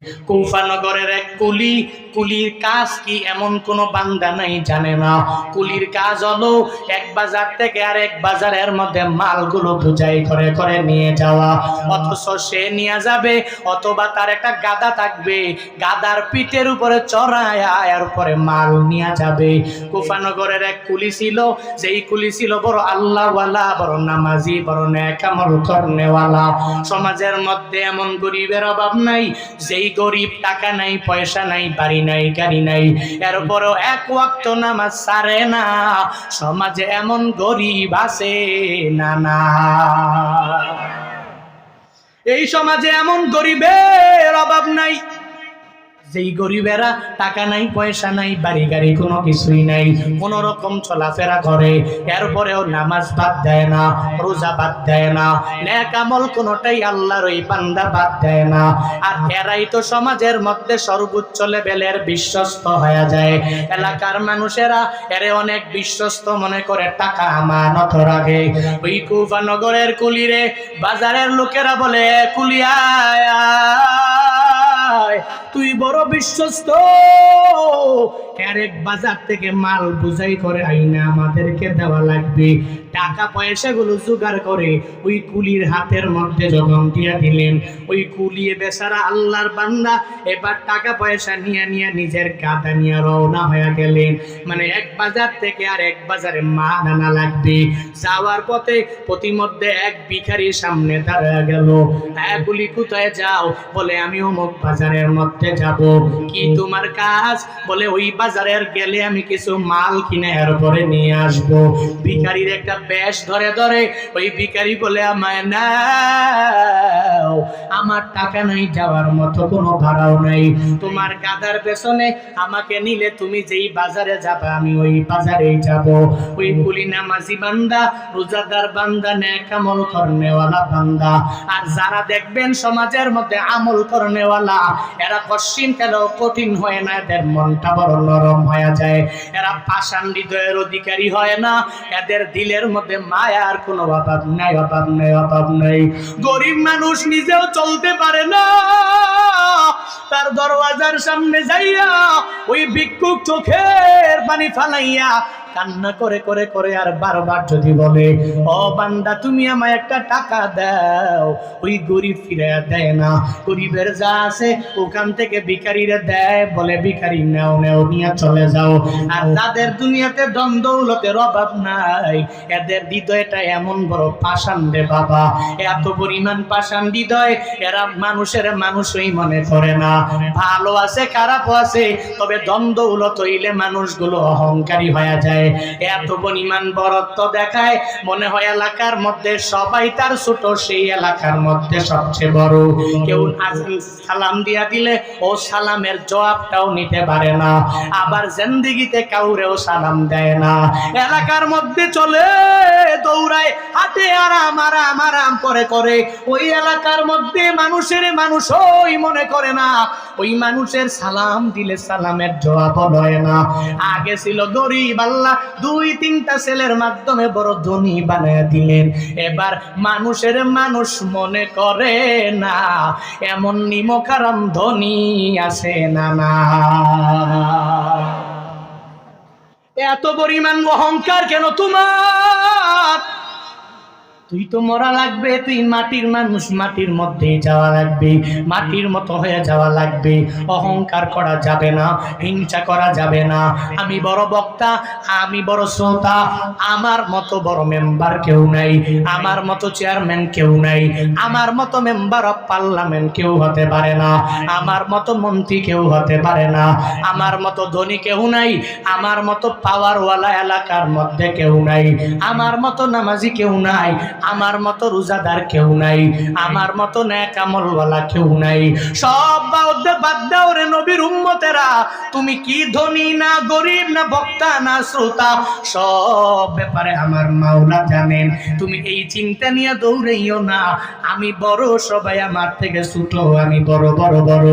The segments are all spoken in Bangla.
কুফা নগরের এক কুলি, কুলির কাজ কি এমন কোন বান্দা নাই জানে না। কুলির কাজ হলো এক বাজার থেকে আরেক বাজারের মধ্যে মালগুলো বোঝাই করে করে নিয়ে যাওয়া। অথচ সে নিয়ে যাবে, অথবা তার একটা গাদা থাকবে, গাদার পিঠের উপরে চড়ায় এর উপরে মাল নিয়ে যাবে। কুফা নগরের এক কুলি ছিল, যেই কুলি ছিল বড় আল্লাহওয়ালা, বড় নামাজি, বড় নেক আমল করনেওয়ালা। সমাজের মধ্যে এমন গরিবের অভাব নাই, যেই গরিব টাকা নাই, পয়সা নাই, বাড়ি নাই, গাড়ি নাই, এরপরও এক ওয়াক্ত নামাজ ছাড়ে না। সমাজে এমন গরিব আছে না? না, এই সমাজে এমন গরিবের অভাব নাই, যেই গরিবেরা টাকা নাই, পয়সা নাই, বাড়ি গাড়ি কোনো কিছুই নাই, কোন রকম চলাফেরা করে, এরপরেও নামাজ বাদ দেয় না, রোজা বাদ দেয় না, নেক আমল কোনটাই আল্লাহর ওই বান্দা বাদ দেয় না। আর এরাই তো সমাজের মধ্যে সর্বোচ্চ লেভেলের বিশ্বস্ত হয়ে যায়। এলাকার মানুষেরা এরে অনেক বিশ্বস্ত মনে করে, টাকা আমানত রাখে। ওই কুফা নগরের কুলিরে বাজারের লোকেরা বলে, কুলিয়া তুই বড় বিশ্বস্ত, আরেক বাজার থেকে মাল বুঝাই করে আইনা আমাদেরকে দেওয়া লাগবে। টাকা পয়সাগুলো জোগাড় করে ওই কুলির হাতের মধ্যে যখন দিয়ে দিলেন, ওই কুলিয়ে বেচারা আল্লাহর বান্দা এবার টাকা পয়সা নিয়ে নিয়ে নিজের গাদা নিয়ে রওনা হয়ে গেলেন। মানে এক বাজার থেকে আর এক বাজারে মাল আনা লাগবে। যাওয়ার পথে প্রতিমধ্যে এক ভিখারির সামনে দাঁড়ায় গেল। কুলি কোথায় যাও? বলে আমি অমুক বাজারের মধ্যে যাব। কি তোমার কাজ? বলে ওই বাজারের গেলে আমি কিছু মাল কিনে এরপরে নিয়ে আসবো। ভিখারির একটা বেশ ধরে ধরে ওই ভিখারি বলে, আমায় নাও, আমার টাকা নাই, যাওয়ার মতো কোনো ভাড়াও নাই, তোমার গাদার পেছনে আমাকে নিলে তুমি যেই বাজারে যাবে আমি ওই বাজারেই যাব। ওই কুলি নামাজি বান্দা, রোজাদার বান্দা, নেক আমল করনেওয়ালা বান্দা। আর যারা দেখবেন সমাজের মধ্যে আমল করনেওয়ালা, এরা কঠিন কেন কঠিন হয় না, এদের মনটা বড় নরম হয়ে যায়। এরা পাষাণ হৃদয়ের অধিকারী হয় না, এদের দিলের মধ্যে মায়ার কোনো অভাব নাই, অভাব নাই, অভাব নাই। গরিব মানুষ নিজেও চলতে পারে না, তার দরওয়াজার সামনে যাইয়া ওই ভিক্ষুক চোখের পানি ফালাইয়া কান্না করে করে করে আর বারবার যদি বলে, ও বান্দা তুমি আমায় একটা টাকা দাও, ওই গরিব ফিরে দেয় না। গরিবের যা আছে ওখান থেকে ভিখারিরা দেয়, বলে ভিখারি নাও নাও নিয়ে চলে যাও। আর যাদের দুনিয়াতে ধন দৌলতের অভাব নাই, এদের হৃদয়টা এমন বড় পাষাণ রে বাবা, এত পরিমাণ পাষাণ হৃদয়, এরা মানুষের মানুষই মনে করে না। ভালো আছে, খারাপও আছে, তবে ধন দৌলত হইলে মানুষগুলো অহংকারী হয়ে যায়। এত পরিমাণ বড়ত্ব দেখায়, মনে হয় এলাকার মধ্যে সবাই তার ছোট, সেই এলাকার মধ্যে সবচেয়ে বড়। কেউ সালাম দিয়া দিলে ও সালামের জবাবটাও নিতে পারে না, আবার জিন্দেগিতে কাউরেও সালাম দেয় না। এলাকার মধ্যে চলে দৌড়ায়, হাতে আরাম আরাম আরাম করে করে, ওই এলাকার মধ্যে মানুষের মানুষই মনে করে না। ওই মানুষের সালাম দিলে সালামের জবাব হয় না। আগে ছিল গরিব, আল্লাহ দুই তিনটা ছেলের মাধ্যমে বড় ধনী বানায় দিলেন। এবার মানুষের মানুষ মনে করে না, এমন নিমখারাম ধনী আছে না? না, এত পরিমাণ অহংকার কেন তোমার? তুই তো মরা লাগবে, তুই মাটির মানুষ, মাটির মধ্যে যাওয়া লাগবে, মাটির মতো হয়ে যাওয়া লাগবে। অহংকার করা যাবে না, হিংসা করা যাবে না। আমি বড় বক্তা, আমি বড় শ্রোতা, আমার মতো বড় মেম্বার কেউ নাই, আমার মতো চেয়ারম্যান কেউ নাই, আমার মতো মেম্বার অফ পার্লামেন্ট কেউ হতে পারে না, আমার মতো মন্ত্রী কেউ হতে পারে না, আমার মতো ধনী কেউ নাই, আমার মতো পাওয়ারওয়ালা এলাকার মধ্যে কেউ নাই, আমার মতো নামাজি কেউ নাই, আমার মতো রোজাদার কেউ নাই, আমার মতো নেক আমলওয়ালা কেউ নাই। সব বাদ দাও রে নবীর উম্মতেরা, তুমি কি ধনী না গরিব না বক্তা না শ্রোতা, সব ব্যাপারে আমার মাওলা জানেন। তুমি এই চিন্তা নিয়ে দৌড়াইও না, আমি বড়, সবাই আমার থেকে ছোট, আমি বড় বড় বড়,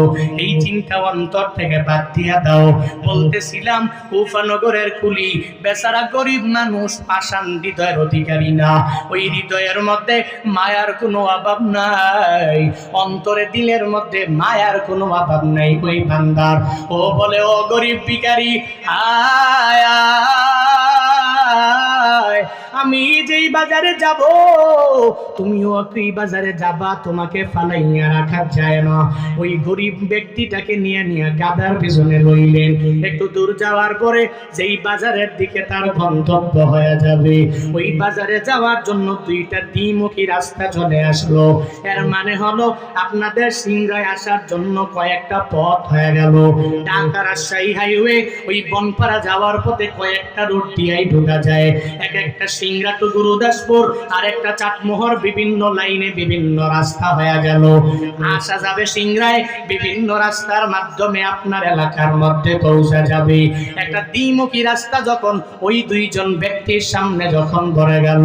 এই চিন্তা অন্তর থেকে বাদ দিয়া দাও। বলতেছিলাম কুফা নগরের কুলি বেচারা গরিব মানুষ, পাষাণ হৃদয়ের অধিকারী না। ওই হৃদয় হৃদয়ের মধ্যে মায়ার কোনো অভাব নাই, অন্তরে দিলের মধ্যে মায়ার কোনো অভাব নাই ওই বান্দার। ও বলে ও গরিব ভিখারি আয় আয়, আমি যেই বাজারে যাব তুমিও একই বাজারে যাবা, তোমাকে ফালাইয়া রাখা যায় না। ওই গরিব ব্যক্তিটাকে নিয়ে নিয়ে গাধার পিছনে লইলেন। একটু দূর যাওয়ার পরে যেই বাজারের দিকে তার গন্তব্য হয়ে যাবে, ওই বাজারে যাওয়ার জন্য দুইটা দ্বিমুখী রাস্তা চলে আসলো। এর মানে হলো আপনাদের সিংড়ায় আসার জন্য কয়েকটা পথ হয়ে গেল। ঢাকা রাজশাহী হাইওয়ে ওই বনপাড়া যাওয়ার পথে কয়েকটা রুট দিয়েই ঢোকা যায়। এক একটা সিংড়া টু গুরুদাসপুর আর একটা চাটমোহর, বিভিন্ন লাইনে বিভিন্ন রাস্তা হয়ে গেল। আসা যাবে সিংড়ায়, বিভিন্ন রাস্তার মাধ্যমে আপনার এলাকার মধ্যে পৌঁছা যাবে। একটা দ্বিমুখী রাস্তা যখন ওই দুইজন ব্যক্তির সামনে যখন ধরে গেল,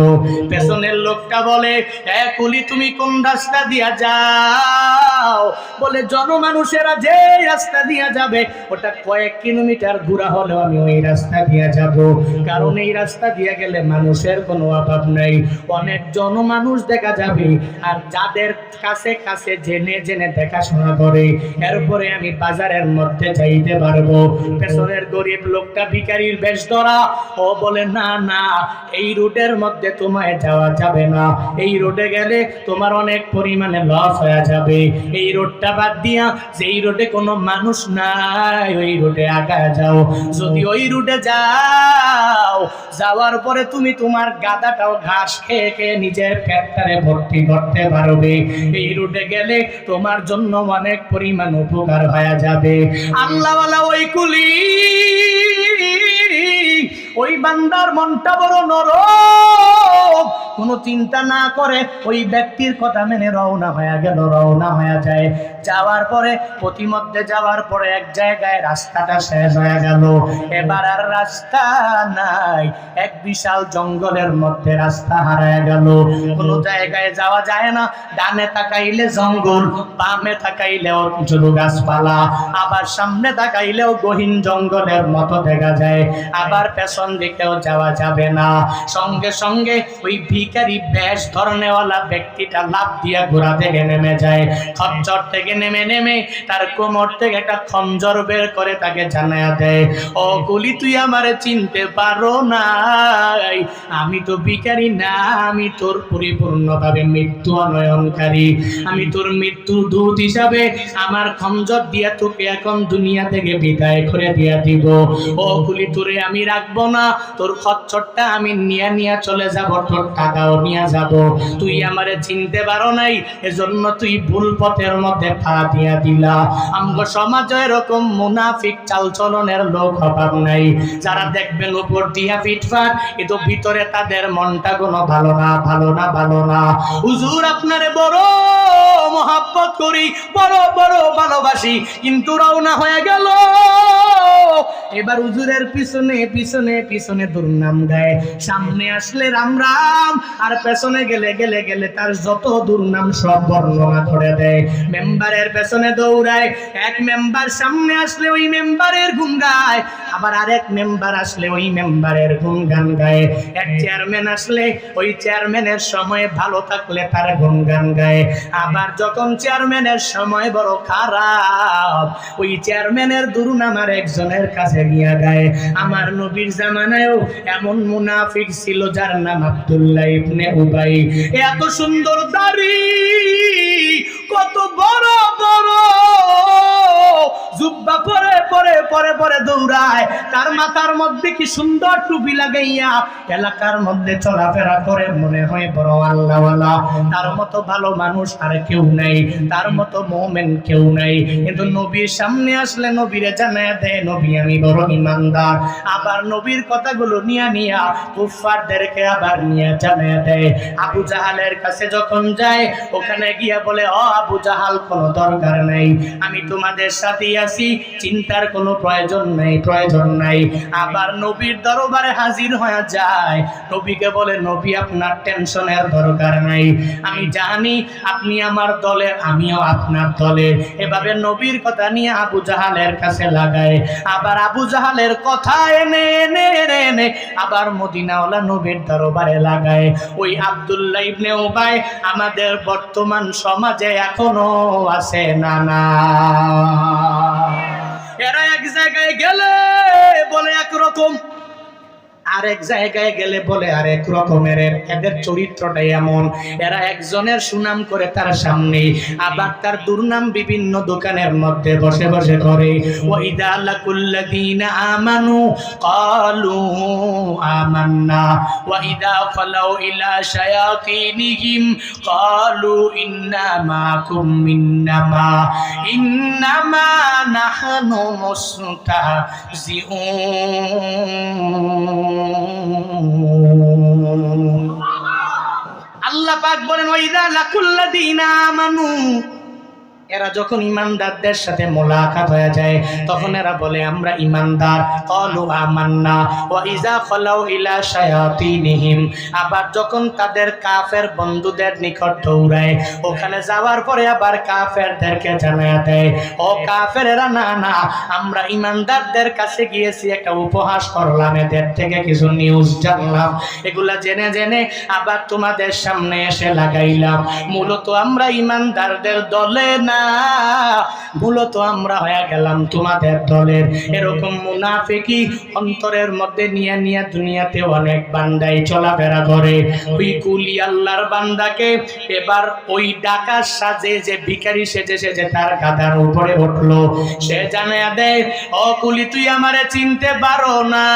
পেছনের লোকটা বলে এ কুলি তুমি কোন রাস্তা দিয়া যাও? বলে জনমানুষেরা যে রাস্তা দিয়া যাবে ওটা কয়েক কিলোমিটার ঘোরা হলেও আমি ওই রাস্তা দিয়া যাব, কারণ এই রাস্তা দিয়ে গেলে মানুষের কোনো অভাব নাই, অনেক জনমানুষ দেখা যাবে। আর যাদের কাছে কাছে জেনে জেনে দেখাশোনা করে এরপরে আমি বাজারের মধ্যে যাইতে পারবো। পেছনের গরিব লোকটা ভিখারির বেশ ধরা, ও বলে না না, এই রুটের মধ্যে তোমায় যাওয়া যাবে না, এই রোডে গেলে তোমার অনেক পরিমাণে লস হয়ে যাবে। এই রোডটা বাদ দিয়া যেই রোডে কোনো মানুষ নাই ওই রোডে আগায় যাও। যদি ওই রুটে যাও, যাওয়ার পরে তুমি তোমার গাদাটাও ঘাস খেয়ে খেয়ে নিজের পেটটারে ভর্তি করতে পারবে। এই রুটে গেলে তোমার জন্য অনেক পরিমাণ উপকার হয়ে যাবে। আল্লাহওয়ালা ওই কুলি ওই বান্দার মনটা বড় নরম, কোনো চিন্তা না করে ওই ব্যক্তির কথা মেনে রওনা হয়ে গেল। রওনা হয়ে যায়, যাওয়ার পরে প্রতিমধ্যে যাওয়ার পরে এক জায়গায় রাস্তাটা শেষ হয়ে গেল। এবার আর রাস্তা নাই, এক বিশাল জঙ্গলের মধ্যে রাস্তা হারায় গেল। কোনো জায়গায় যাওয়া যায় না, ডানে তাকাইলে জঙ্গল, বামে তাকাইলেও ছোট গাছপালা, আবার সামনে তাকাইলেও গহীন জঙ্গলের মতো দেখা যায়, আবার পেছন দিকেও যাওয়া যাবে না। সঙ্গে সঙ্গে ওই ভিখারি বেশ ধরনেওয়ালা ব্যক্তিটা লাফ দিয়া ঘোড়া থেকে নেমে যায়। খচ্চর থেকে নেমে নেমে তার কোমর থেকে একটা খঞ্জর বের করে তাকে জানায়া দেয়, ও কুলি তুই আমারে চিনতে পারো নাই, আমি তো ভিখারি না, আমি তোর পরিপূর্ণভাবে মৃত্যু অনয়নকারী, আমি তোর মৃত্যুর দূত হিসাবে আমার খঞ্জর দিয়া তোকে এখন দুনিয়া থেকে বিদায় করে দিয়া দিব। ও কুলি তোরে আমি রাখবো না, তোর খচ্চরটা আমি নিয়ে নিয়ে চলে যাব, তোর টাকাও নিয়ে যাব। তুই আমারে চিনতে পারো নাই, এজন্য তুই ভুল পথের মধ্যে পা দিয়া দিলা। আমগো সমাজে এরকম মুনাফিক চালচলনের লোক অভাব নাই, যারা দেখবেন উপর দিয়া ফিটফাট কিন্তু ভিতরে তাদের মনটা কোনো ভালো না, ভালো না, ভালো না। হুজুর আপনারে বড় মহব্বত করি, বড় বড় ভালোবাসি, কিন্তু রওনা হয়ে গেল। এবার হুজুরের পিছনে পিছনে পিছনে দুর্নাম গায়, সামনে আসলে রাম রাম, আর পেছনে গেলে গেলে গেলে তার যত দুর্নাম সব বর্ণনা করে দেয়। মেম্বারের পেছনে দৌড়ায়, এক মেম্বার সামনে আসলে ওই মেম্বারের গুণ গায়, আবার আরেক মেম্বার আসলে ওই মেম্বারের গুণগান গায়। এক চেয়ারম্যান আসলে ওই চেয়ারম্যানের সময় ভালো থাকলে তার গুণগান গায়, আবার যখন চেয়ারম্যানের সময় বড় খারাপ ওই চেয়ারম্যানের দুর্নাম আর একজনের কাছে গিয়া গায়। আমার নবীর জামানায়ও এমন মুনাফিক ছিল যার নাম আব্দুল্লাহ ইবনে উবাই। এত সুন্দর দাড়ি, কত বড় বড় জুব্বা পরে পরে পরে পরে দৌড়ায়, তার মাথার মধ্যে কি সুন্দর টুপি লাগাইয়া এলাকার মধ্যে চলাফেরা করে, মনে হয় বড় আল্লাহওয়ালা। তার মতো ভালো মানুষ আর কেউ নাই, তার মতো মুমিন কেউ নাই। কিন্তু নবীর সামনে আসলে নবীরে জানায় দেয়, নবী আমি বড় ইমানদার। আবার নবীর কথাগুলো নিয়া নিয়া কুফফারদেরকে আবার নিয়ে জানায় দেয়। আবু জাহালের কাছে যখন যায়, ওখানে গিয়া বলে, ও আবু জাহাল, কোনো দরকার নাই, আমি তোমাদের সাথেই আছি, চিন্তার কোনো প্রয়োজন নাই, প্রয়োজন নাই। আবার নবীর দরবারে হাজির হয়ে যায়, নবীকে বলে নবী আপনার টেনশনের দরকার নাই, আমি জানি আপনি আমার দলে, আমিও আপনার দলে। এভাবে নবীর কথা নিয়ে আবু জাহালের কাছে লাগায়। আবার আবু জাহালের কথা এনে এনে এনে এনে আবার মদিনাওয়ালা নবীর দরবারে লাগায়। ওই আব্দুল্লাহ ইবনে উবাই আমাদের বর্তমান সমাজে এখনো আছে না না? এরা এক জায়গায় গেলে বলে একরকম, আরেক জায়গায় গেলে বলে আরেক রকমের। এদের চরিত্রটাই এমন, এরা একজনের সুনাম করে তার সামনে, আবার তার দুর্নাম বিভিন্ন দোকানের মধ্যে বসে বসে করে। ওয়াইদা লাকুল্লাযীনা আমানু ক্বালু আমান্না ওয়াইদা ফালাউ ইলা শায়াতিনিহিম ক্বালু ইন্না মাকুম ইন্নামা নাহনু মুস্তাহজিউন। আল্লাহ পাক বলেন ওয়াইদা লাকুল্লাযীনা আমানু, এরা যখন ইমানদারদের সাথে মোলাকাত হয়ে যায় তখন এরা বলে আমরা ইমানদার। ক্বালু আমান্না ওয়া ইযা খালাউ ইলা শায়াতিনিহিম, আবার যখন তাদের কাফের বন্ধুদের নিকট দৌড়ায়, ওখানে যাওয়ার পরে আবার কাফেরদেরকে জানায়া দেয়, ও কাফেরেরা না না, আমরা ইমানদারদের কাছে গিয়েছি, একটা উপহাস করলাম, এদের থেকে কিছু নিউজ জানলাম, এগুলা জেনে জেনে আবার তোমাদের সামনে এসে লাগাইলাম। মূলত আমরা ইমানদারদের দলে না, মূলত আমরা হয়ে গেলাম তোমাদের দলের। এরকম মুনাফিকি অন্তরের মধ্যে নিয়ে নিয়ে দুনিয়াতে অনেক বান্দাই চলাফেরা করে। ওই কুলি আল্লাহর বান্দাকে এবার ওই ডাকার সাজে যে ভিখারি সেজে সেজে তার গাধার উপরে উঠলো, সে জানায়া দেয়, ও কুলি তুই আমারে চিনতে পারো না,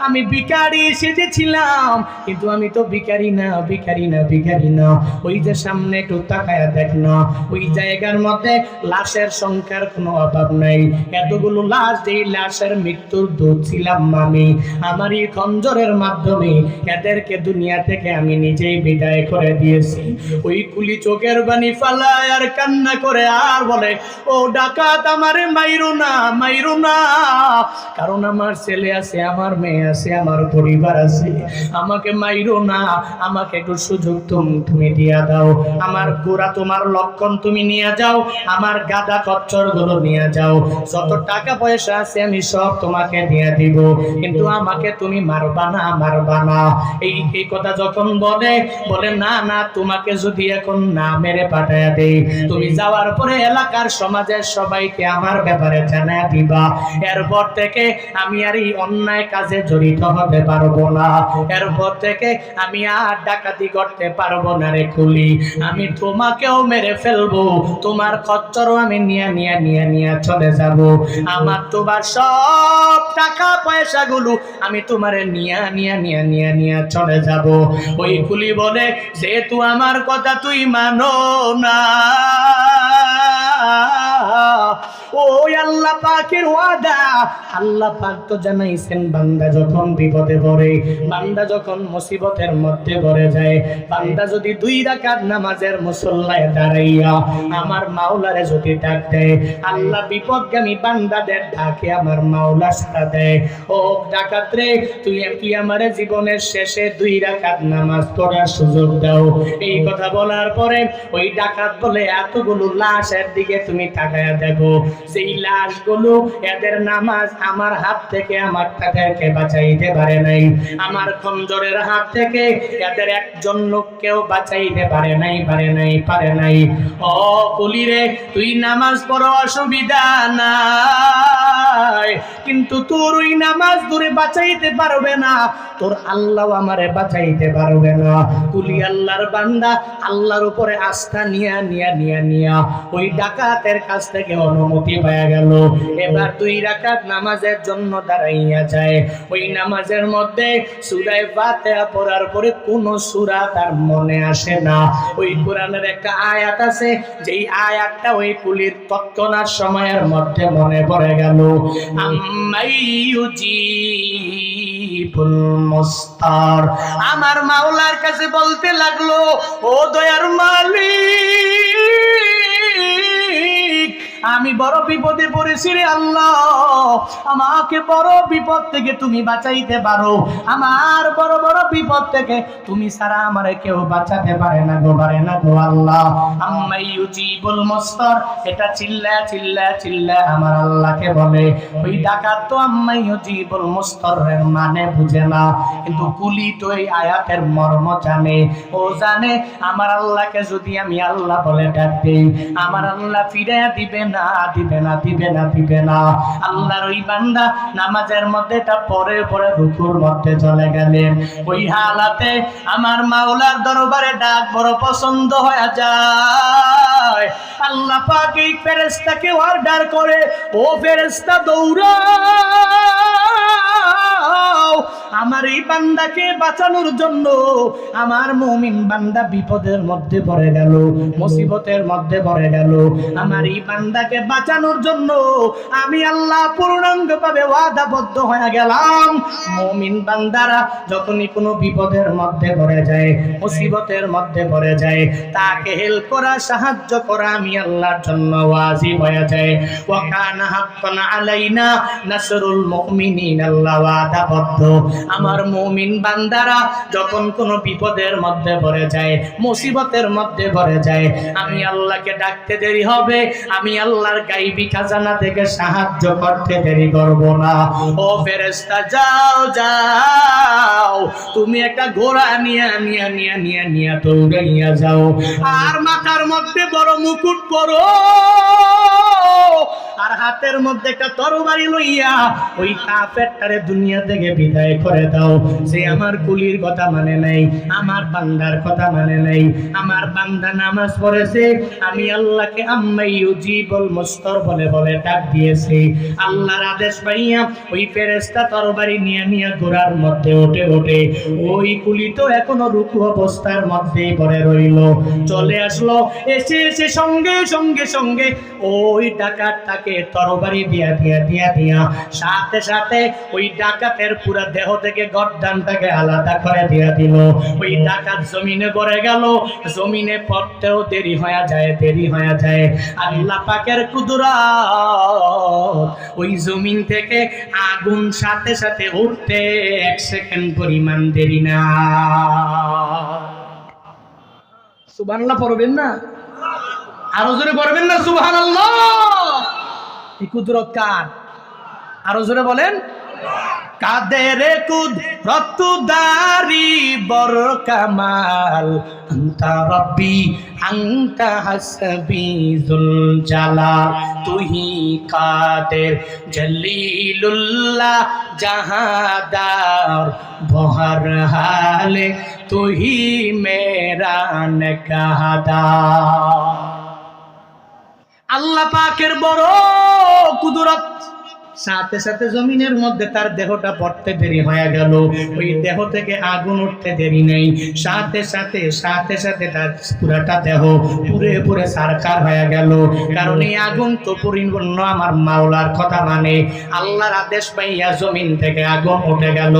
আমি ভিখারি সেজেছিলাম, কিন্তু আমি তো ভিখারি না, ভিখারি না, ভিখারি না। ওই যে সামনে একটু তাকায়া দেখ না, ওই জায়গার মধ্যে লাশের সংখ্যার কোনো অভাব নাই, এতগুলো লাশ, যেই লাশের মৃত্যুর দূত ছিলাম আমি, আমারই খঞ্জরের মাধ্যমে এদেরকে দুনিয়া থেকে আমি নিজেই বিদায় করে দিয়েছি। ওই কুলি চোখের বাণী ফালায় আর কান্না করে আর বলে, ও ডাকাত আমারে মাইরো না, মাইরো না, কারণ আমার ছেলে আছে, আমার মেয়ে আছে, আমার পরিবার আছে, আমাকে মাইরো না, আমাকে একটু সুযোগ তুমি দিয়া দাও, আমার গোড়া তোমার লক্ষণ তুমি নিয়ে যাও, আমার গাদা কচ্চর গুলো নিয়ে যাও, যত টাকা পয়সা আছে আমি সব তোমাকে দিয়ে দিব, কিন্তু আমাকে তুমি মারবা না, মারবা না। এই কথা যখন বলে না না, তোমাকে যদি এখন না মেরে পাঠায়া দেই, তুমি যাওয়ার পরে এলাকার সমাজের সবাইকে আমার ব্যাপারে জানায়া দিবা, এরপর থেকে আমি আর এই অন্যায় কাজে জড়িত হতে পারবো না, এরপর থেকে আমি আর ডাকাতি করতে পারবো না রে কুলি, আমি তোমাকেও মেরে ফেলবো, তোমার খচ্চরও আমি নিয়ে চলে যাব, আমার তোমার সব টাকা পয়সা গুলো আমি তোমারে নিয়ে চলে যাব। ওই কুলি বলে, যেহেতু আমার কথা তুই মানো না, ওই আল্লাহ পাকের ওয়াদা, আল্লাহ পাক তো জানাইছেন, বান্দা যখন বিপদে পড়ে, বান্দা যখন মুসিবতের মধ্যে পড়ে যায়, বান্দা যদি 2 রাকাত নামাজের মুসল্লায় দাঁড়াইয়া আমার মাওলারে যদি ডাক দেয়, আল্লাহ বিপদগামী বান্দাদের ডাকে আমার মাওলা সাড়া দেয়। ও ডাকাত রে, তুই আমার জীবনের শেষে 2 রাকাত নামাজ পড়ার সুযোগ দাও। এই কথা বলার পরে ওই ডাকাত বলে, এতগুলো লাশের দিকে তুমি তাকায়া দেখো, সেই লাশগুলো, এদের নামাজ আমার হাত থেকে আমার তাদেরকে বাঁচাইতে পারে নাই, আমার খঞ্জরের হাত থেকে এদের একজন লোককেও বাঁচাইতে পারে নাই। ও কুলি রে, তুই নামাজ পড়ো, অসুবিধা নাই, কিন্তু তোর ওই নামাজ ধরে বাঁচাইতে পারবে না, তোর আল্লাহ আমারে বাঁচাইতে পারবে না। কুলি আল্লাহর বান্দা আল্লাহর উপরে আস্থা নিয়া ওই ডাকাতের কাছ থেকে অনুমতি পাওয়া গেল, এবার 2 রাকাত নামাজের জন্য দাঁড়াইয়া যায়। ওই নামাজের মধ্যে সূরা ফাতিহা পড়ার পরে কোন সূরা তার মনে আসে না। ওই কোরআনের একটা আয়াত আছে, যেই আয়াতটা ওই কুলির তৎক্ষণাৎ সময়ের মধ্যে মনে পড়ে গেল। আম্মাইয়ুজিবুল মুস্তার, আমার মাওলার কাছে বলতে লাগলো, ও দয়ার মালিক, আমি বড় বিপদে পড়েছি রে আল্লাহ, আমাকে বড় বিপদ থেকে তুমি বাঁচাইতে পারো, আমার বড় বড় বিপদ থেকে তুমি ছাড়া আমারে কেউ বাঁচাতে পারে না গো আল্লাহ। আম্মাই ইউজিবুল মুস্তার, এটা চিল্লা চিল্লা চিল্লা আমার আল্লাহকে বলে। ওই ডাকাত তো আম্মাই ইউজিবুল মুস্তারের মানে বুঝে না, কিন্তু কুলি তো এই আয়াতের মর্ম জানে। ও জানে আমার আল্লাহকে যদি আমি আল্লাহ বলে ডাক দেই, আমার আল্লাহ ফিরে দিবে না, দিবে না, দিবে না, দিবে না। আল্লাহর ওই বান্দা নামাজের মধ্যে এটা পরে পরে রুকুর মধ্যে চলে গেলেন। ওই হালাতে আমার মাওলার দরবারে ডাক বড় পছন্দ হয়ে যায়। আল্লাহ পাক এই ফেরেশতাকে অর্ডার করে, ও ফেরেশতা দৌড়াও আমার এই বান্দাকে বাঁচানোর জন্য। আমার মুমিন বান্দা বিপদের মধ্যে পড়ে গেল, মুসিবতের মধ্যে পড়ে গেল, আমার এই বান্দাকে বাঁচানোর জন্য আমি আল্লাহ পূর্ণাঙ্গভাবে ওয়াদাবদ্ধ হয়ে গেলাম। মুমিন বান্দারা যখনই কোনো বিপদের মধ্যে পড়ে যায়, মুসিবতের মধ্যে পড়ে যায়, তাকে হেল্প করা, সাহায্য করা আমি আল্লাহর জন্য ওয়াজিব হয়ে যায়। ওয়া কানা হাক্কান আলাইনা নাসরুল মুমিনিন, আল্লাহ ওয়াদাবদ্ধ আমার মুমিন বান্দারা যখন কোনো বিপদের মধ্যে পড়ে যায়, মুসিবতের মধ্যে পড়ে যায়, আমি আল্লাহকে ডাকতে দেরি হবে, আমি আল্লাহর গায়বী খাজানা থেকে সাহায্য করতে দেরি করব না। ও ফেরেশতা যাও যাও, তুমি একটা ঘোড়া নিয়ে নিয়ে নিয়ে নিয়ে নিয়ে দৌড়ে নিয়ে যাও, আর মাথার মধ্যে বড় মুকুট পরো, আর হাতের মধ্যে একটা তরবারি লইয়া ওই কাফেরটারে দুনিয়া থেকে বিদায় করে দাও। সে আমার কুলির কথা মানে নাই, আমার বান্দার কথা মানে নাই। আমার বান্দা নামাজ পড়েছে, আমি আল্লাহকে আম্মাই ইউজিবুল মুস্তার বলে বলে ডাক দিয়েছি। আল্লাহর আদেশ পাইয়া ওই ফেরেশতা তরবারি নিয়ে নিয়ে ঘোড়ার মধ্যে ওঠে ওঠে, ওই কুলি তো এখনো রুকু অবস্থার মধ্যেই পড়ে রইল। চলে আসলো, এসে এসে সঙ্গে সঙ্গে সঙ্গে ওই ডাকাতটাকে তরবারি দিয়া দিয়া দিয়া দিয়া সাথে সাথে ওই ডাকাতের পুরা দেহ থেকে গর্দানটাকে আলাদা করে দিয়া দিল। ওই ডাকাত জমিনে পড়ে গেল, জমিনে পড়তেও দেরি হয়ে যায়, দেরি হয়ে যায়। আল্লাহ পাকের কুদরত, ওই জমিন থেকে আগুন সাথে সাথে উঠতে 1 সেকেন্ড পরিমাণ দেরি না। সুবহানাল্লাহ পড়বেন না? আরো জোরে পড়বেন না সুবহানাল্লাহ? এই কুদরত কার? আরো জোরে বলেন। কাদের কুদরত দারি বর কামাল, আনতা রব্বি আনতা হাসবি যুল জালাল, তুহি কাদের জলিলুল্লাহ জাহাদার, বহর হালে তুহি মেরা নেকাহাদার। আল্লাহ পাকের বড় কুদরত, সাথে সাথে জমিনের মধ্যে তার দেহটা পড়তে দেরি হয়ে গেল, ওই দেহ থেকে আগুন উঠতে দেরি নেই, সাথে সাথে সাথে সাথে তার পুরাটা দেহ পুরে পুরে সারকার হয়ে গেল। কারণ এই আগুন তো পরিপূর্ণ আমার মাওলার কথা মানে, আল্লাহর আদেশ পাইয়া জমিন থেকে আগুন উঠে গেল।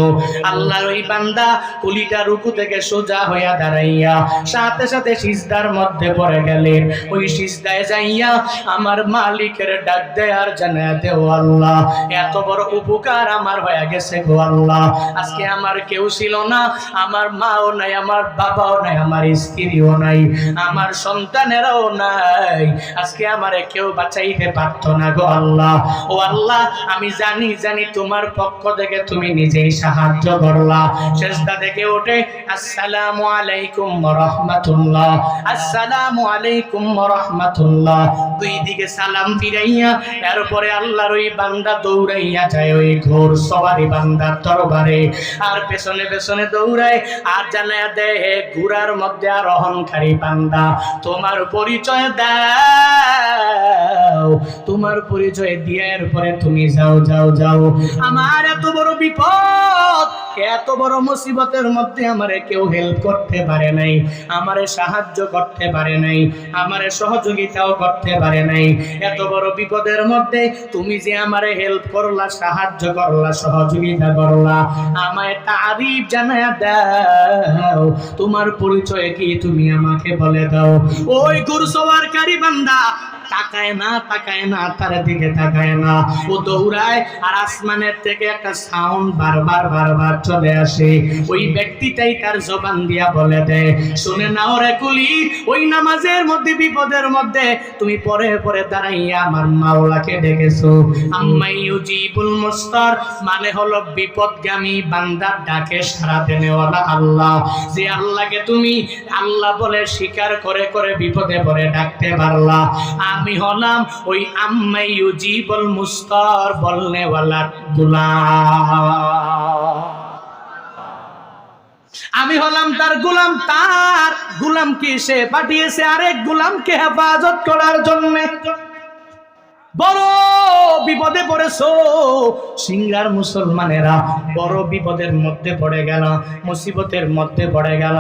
আল্লাহর ওই বান্দা কুলিটা রুকু থেকে সোজা হইয়া দাঁড়াইয়া সাথে সাথে সিজদার মধ্যে পড়ে গেলেন। ওই সিজদায় যাইয়া আমার মালিকের ডাক দেয় আর জানায় দেও, আল্লাহ এত বড় উপকার আমার হয়ে গেছে গো আল্লাহ। আজকে আমার কেউ ছিল না, আমার মাও নাই, আমার বাবাও নাই, আমার স্ত্রীও নাই, আমার সন্তানেরাও নাই, আজকে আমারে কেউ বাঁচাইতে পারতো না গো আল্লাহ। ও আল্লাহ, আমি জানি জানি তোমার পক্ষ থেকে তুমি নিজেই সাহায্য করলা। সেজদা থেকে উঠে আসসালামু আলাইকুম ওয়া রাহমাতুল্লাহ, আসসালামু আলাইকুম ওয়া রাহমাতুল্লাহ, দুই দিকে সালাম ফিরাইয়া এরপরে আল্লাহর ওই বান্দা দৌড়াইয়া যায় ওই ঘোর সবারই বান্দার দরবারে, আর পেছনে পেছনে দৌড়ায় আর জানায়া দেয়, ঘোড়ার মধ্যে আরোহণকারী বান্দা তোমার পরিচয় দাও, তোমার পরিচয় দিয়ে এরপরে তুমি যাও যাও যাও। আমার এত বড় বিপদ, এত বড় মুসিবতের মধ্যে আমারে কেউ হেল্প করতে পারে নাই, আমারে সাহায্য করতে পারে নাই, আমারে সহযোগিতাও করতে পারে নাই। এত বড় বিপদের মধ্যে তুমি যে আমারে হেল্প করলা, সাহায্য করলা, সহযোগিতা করলা, আমায় তারিফ জানায়া দাও, তোমার পরিচয় কি তুমি আমাকে বলে দাও। ওই ঘোড়সওয়ারকারী বান্দা তাকায় না তার দিকে তাকায় না, ও দৌড়ায় আর আসমানের থেকে একটা সাউন্ড বারবার চলে আসে। ওই ব্যক্তিটাই তার জবান দিয়া বলে দেয়, শুনে নাও রে কুলি, ওই নামাজের মধ্যে বিপদের মধ্যে তুমি পরে দাঁড়াইয়া আমার মাওলাকে ডেকেছো। আম্মাই ইউজিবুল মুস্তার মানে হলো বিপদগামী বান্দার ডাকে সাড়া দেনেওয়ালা আল্লাহ। যে আল্লাহকে তুমি আল্লাহ বলে স্বীকার করে বিপদে পড়ে ডাকতে পারলা, আমি হলাম ওই আম্মাই ইউজিবুল মুস্তার বলনেওয়ালা গোলাম। আমি হলাম তার গোলাম, তার গোলামকে সে পাঠিয়েছে আরেক গোলামকে হেফাজত করার জন্য। বড় বিপদে পড়েছো সিংহার মুসলমানেরা, বড় বিপদের মধ্যে পড়ে গেল, মুসিবতের মধ্যে পড়ে গেল।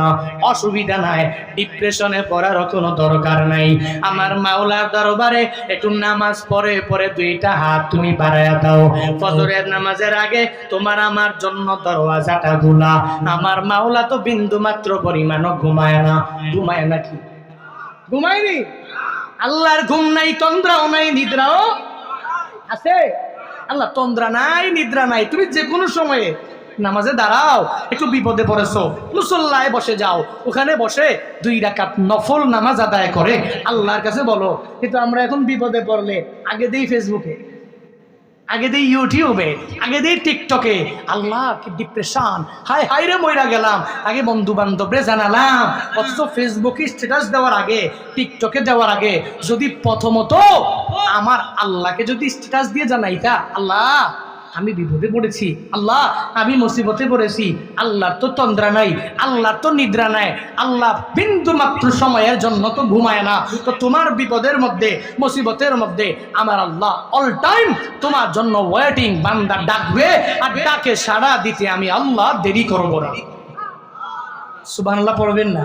অসুবিধা নাই, ডিপ্রেশনে পড়ার কোনো দরকার নাই। আমার মাওলার দরবারে একটু নামাজ পড়ে দুইটা হাত তুমি বাড়ায়া দাও। ফজরের নামাজের আগে তোমার আমার জন্য দরওয়াজাটা খোলা। আমার মাওলা তো বিন্দু মাত্র পরিমাণও ঘুমায় নাকি? ঘুমায়নি? আল্লাহর ঘুম নাই, তন্দ্রাও নাই, নিদ্রাও আছে? আল্লাহ তন্দ্রা নাই, নিদ্রা নাই। তুমি যে কোনো সময়ে নামাজে দাঁড়াও, একটু বিপদে পড়েছো, মুসল্লায় বসে যাও, ওখানে বসে 2 রাকাত নফল নামাজ আদায় করে আল্লাহর কাছে বলো। কিন্তু আমরা এখন বিপদে পড়লে আগে দেই ফেসবুকে, আগে দেই ইউটিউবে, আগে দেই টিকটকে। আল্লাহ কি ডিপ্রেশন, হাই রে মইরা গেলাম। আগে বন্ধু বান্ধবরে জানালাম, অথচ ফেসবুকে স্ট্যাটাস দেওয়ার আগে, টিকটকে দেওয়ার আগে যদি প্রথমত আমার আল্লাহকে যদি স্ট্যাটাস দিয়ে জানাইতা, আল্লাহ আমি বিপদে পড়েছি, আল্লাহ আমি মুসিবতে পড়েছি, আল্লাহর তো তন্দ্রা নাই, আল্লাহর তো নিদ্রা নাই, আল্লাহ বিন্দু মাত্র সময়ের জন্য তো ঘুমায় না। তো তোমার বিপদের মধ্যে, মুসিবতের মধ্যে আমার আল্লাহ অল টাইম তোমার জন্য ওয়েটিং। বান্দা ডাকবে আর ডাকে সাড়া দিতে আমি আল্লাহ দেরি করব না। সুবহানাল্লাহ পড়বেন না?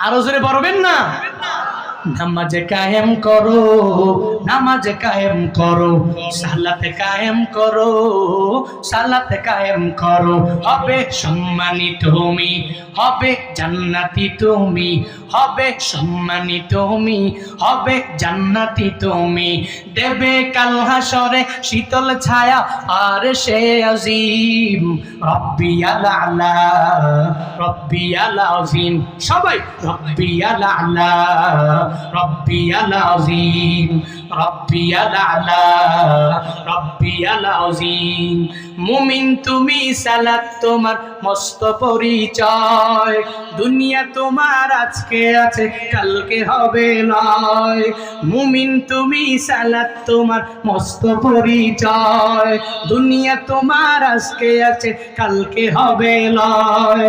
আরো জোরে পড়বেন না? নামাজে কায়েম করো, নামাজে কায়েম করো, সালাতে কায়েম করো, সালাতে কায়েম করো। হবে সম্মানী তুমি, হবে জান্নাতি তুমি, হবে সম্মানী তুমি, হবে জান্নাতি তুমি। দেবে কাল হাসরে শীতল ছায়া আর সে আজিম, রব্বিয়াল আলা, রব্বিয়াল আজিম। সবাই রব্বিয়াল আলা, রব্বিয়াল আযীম, রব্বিয়াল আলা, রব্বিয়াল আযীম। মুমিন তুমি, সালাত তোমার মস্ত পরিচয়। দুনিয়া তোমার আজকে আছে, কালকে হবে নয়। মুমিন তুমি, সালাত তোমার মস্ত পরিচয়। দুনিয়া তোমার আজকে আছে, কালকে হবে নয়।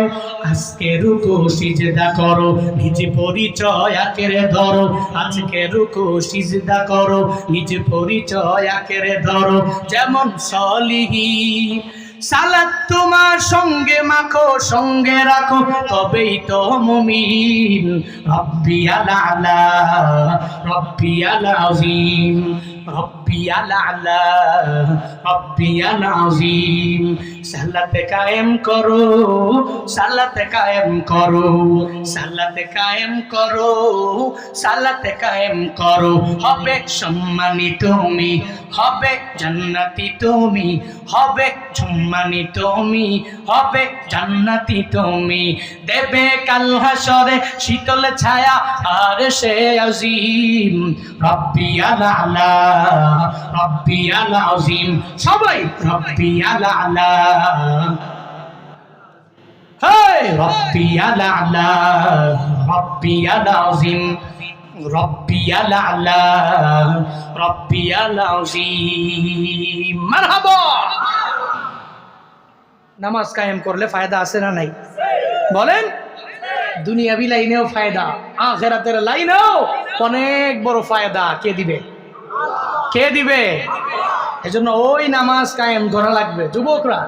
আজকে রুকু সিজদা করো, নিজ পরিচয় আঁকড়ে ধরো। আজকে রুকু সিজদা করো, নিজ পরিচয় আঁকড়ে ধরো। যেমন সলিহীন সালাত তোমার সঙ্গে মাখো, সঙ্গে রাখো, তবেই তো মুমিন। রব্বিয়াল আলা, রব্বিয়াল আযীম, রব্বিয়াল আলা, রব্বিয়াল আযীম। সালাতে কায়েম করো, সালাতে কায়েম করো, সালাতে কায়েম করো, সালাতে কায়েম করো। হবে সম্মানী তুমি, হবে জান্নাতি তুমি, হবে সম্মানী তুমি, হবে জান্নাতি তুমি। দেবে কাল হাসরে শীতল ছায়া আর সে আজিম, রব্বিয়াল আলা, রব্বিয়াল আযীম। সবাই রব্বিয়াল আলা, হে রব্বিয়াল আলা, রব্বিয়াল আযীম, রব্বিয়াল আলা, রব্বিয়াল আযীম। মারহাবা। নামাজ কায়েম করলে ফায়দা আছে না নাই? বলেন। দুনিয়াবি লাইনেও ফায়দা, আখিরাতের লাইনেও অনেক বড় ফায়দা। কে দিবে? কে দিবে? এজন্য ওই নামাজ কায়েম করা লাগবে। যুবকরা,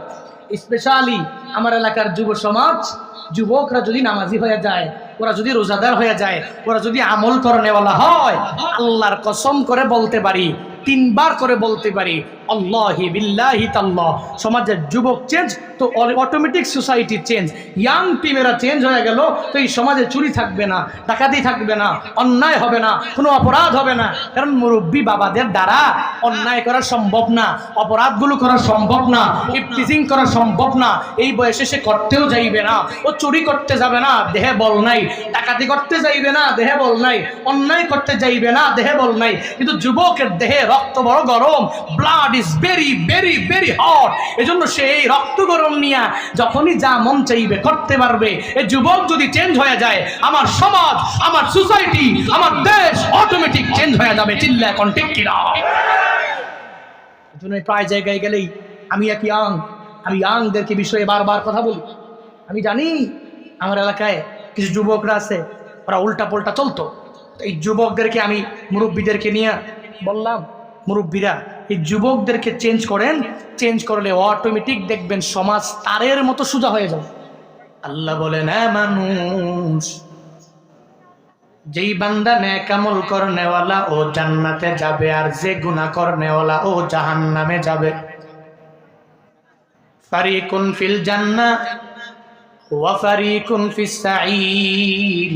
স্পেশালি আমার এলাকার যুব সমাজ, যুবকরা যদি নামাজি হয়ে যায়, ওরা যদি রোজাদার হয়ে যায়, ওরা যদি আমল করনেওয়ালা হয়, আল্লাহর কসম করে বলতে পারি, 3 বার করে বলতে পারি, আল্লাহি বিল্লাহি তাল্লাহ, সমাজের যুবক চেঞ্জ তো অটোমেটিক সোসাইটি চেঞ্জ। ইয়াং টিমেরা চেঞ্জ হয়ে গেল তো এই সমাজে চুরি থাকবে না, ডাকাতি থাকবে না, অন্যায় হবে না, কোনো অপরাধ হবে না। কারণ মুরব্বী বাবাদের দ্বারা অন্যায় করা সম্ভব না, অপরাধগুলো করা সম্ভব না, ইফতিজিং করা সম্ভব না। এই বয়সে সে করতেও যাইবে না, ও চুরি করতে যাবে না, দেহে বল নাই, ডাকাতি করতে যাইবে না, দেহে বল নাই, অন্যায় করতে যাইবে না, দেহে বল নাই। কিন্তু যুবকের দেহে রক্ত বড় গরম, blood is very very very hot. এজন্য সে এই রক্ত গরম নিয়ে যখনই যা মন চাইবে করতে পারবে। এই যুবক যদি চেঞ্জ হয়ে যায়, আমার সমাজ, আমার সোসাইটি, আমার দেশ অটোমেটিক চেঞ্জ হয়ে যাবে। চিল্লা এখন ঠিক কিনা? এজন্য প্রায় জায়গায় গেলেই আমি ইয়াংদেরকে বিষয়ে বারবার কথা বলি। আমি জানি আমার এলাকায় কিছু যুবকরা আছে, ওরা উল্টা পাল্টা চলতো। এই যুবকদেরকে আমি মুরব্বীদেরকে নিয়ে বললাম, মুরব্বীরা এই যুবকদেরকে চেঞ্জ করেন, চেঞ্জ করলে অটোমেটিক দেখবেন সমাজ তারের মতো সোজা হয়ে যাবে। আল্লাহ বলেন, মানুষ যেই বান্দা নেক আমল করনেওয়ালা ও জান্নাতে যাবে, আর যে গুনাহ করনেওয়ালা ও জাহান্নামে যাবে। ফারিকুন ফিল জান্নাহ ওয়া ফারিকুন ফিস সাঈর।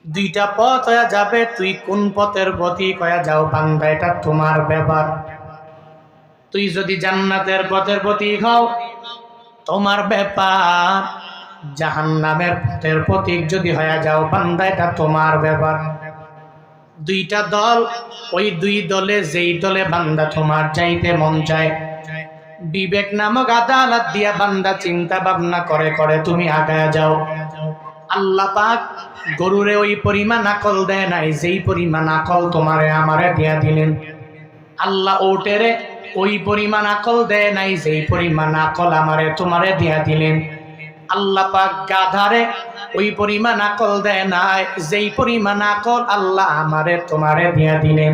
2টা পথ হয়ে যাবে, তুই কোন পথের পথিক হয়ে যাও বান্দা, এটা তোমার ব্যাপার। তুই যদি জান্নাতের পথের পথিক হও তোমার ব্যাপার, জাহান্নামের পথের পথিক যদি হয়ে যাও বান্দা, এটা তোমার ব্যাপার। 2টা দল, ওই 2 দলে যেই দলে বান্দা তোমার যাইতে মন চায়, বিবেক নামক আদালত দিয়া বান্দা চিন্তা ভাবনা করে করে তুমি আগায়া যাও। আল্লাহ পাক গরুরে ওই পরিমাণ আকল দেয় নাই যেই পরিমাণ আকল তোমারে আমারে দিয়া দিলেন। আল্লাহ ওটেরে ওই পরিমাণ আকল দেয় নাই যেই পরিমাণ আকল আমারে তোমারে দিয়া দিলেন। আল্লাহ পাক গাধারে ওই পরিমাণ আকল দেয় নাই যেই পরিমাণ আকল আল্লাহ আমারে তোমারে দিয়া দিলেন।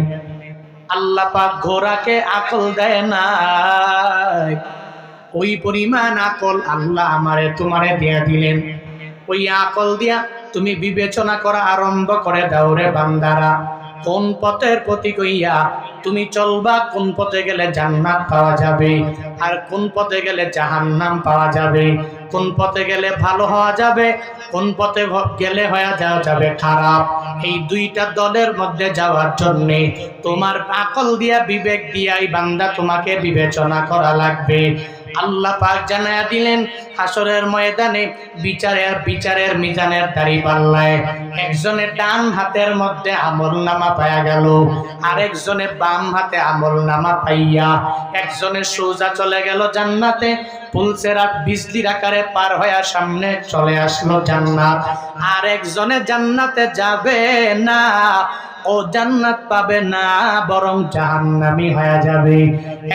আল্লাহ পাক ঘোড়াকে আকল দেয় নাই ওই পরিমাণ আকল আল্লাহ আমারে তোমারে দিয়া দিলেন। ওই আকল দিয়া তুমি বিবেচনা করা আরম্ভ করে দাও রে বান্দারা, কোন পথের প্রতি কইয়া তুমি চলবা, কোন পথে গেলে জান্নাত পাওয়া যাবে আর কোন পথে গেলে জাহান্নাম পাওয়া যাবে, কোন পথে গেলে ভালো হওয়া যাবে, কোন পথে গেলে হয়ে যাওয়া যাবে খারাপ। এই 2টা দলের মধ্যে যাওয়ার জন্য তোমার আকল দিয়া বিবেক দিয়াই বান্দা তোমাকে বিবেচনা করা লাগবে। আল্লাহ পাক জানায়া দিলেন, হাসরের ময়দানে বিচারের মিজানের দাড়ি পাল্লায় একজনের ডান হাতের মধ্যে আমলনামা পাওয়া গেল, আরেকজনের বাম হাতে আমলনামা পাইয়া একজনের সোজা চলে গেল জান্নাতে, পুলসেরাত বিজলির আকারে পার হয়ে সামনে চলে আসলো জান্নাত। আর একজনে জান্নাতে যাবে না, ও জান্নাত পাবে না, বরং জাহান্নামী হয়ে যাবে।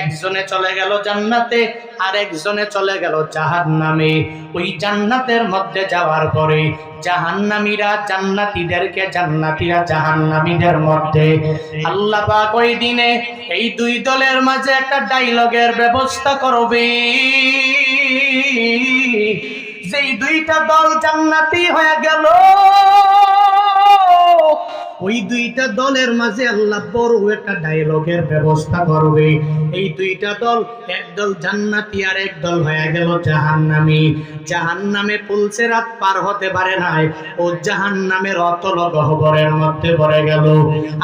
একজনে চলে গেল জান্নাতে আর একজনে চলে গেল জাহান্নামে। ওই জান্নাতের মধ্যে যাওয়ার পরে জাহান্নামীরা জান্নাতীদেরকে, জান্নাতীরা জাহান্নামীদের মধ্যে আল্লাহ পাক ওই দিনে এই 2 দলের মাঝে একটা ডায়লগের ব্যবস্থা করবে। যেই 2টা দল জান্নাতি হয়ে গেল, ওই 2টা দলের মাঝে আল্লাহ বড় একটা ডায়লগের ব্যবস্থা করবে। এই 2টা দল, এক দল জান্নাতি আর এক দল হয়ে গেল জাহান্নামী। জাহান্নামে পুলসেরাত পার হতে পারে নাই, ও জাহান্নামের অতল গহ্বরের মধ্যে পড়ে গেল।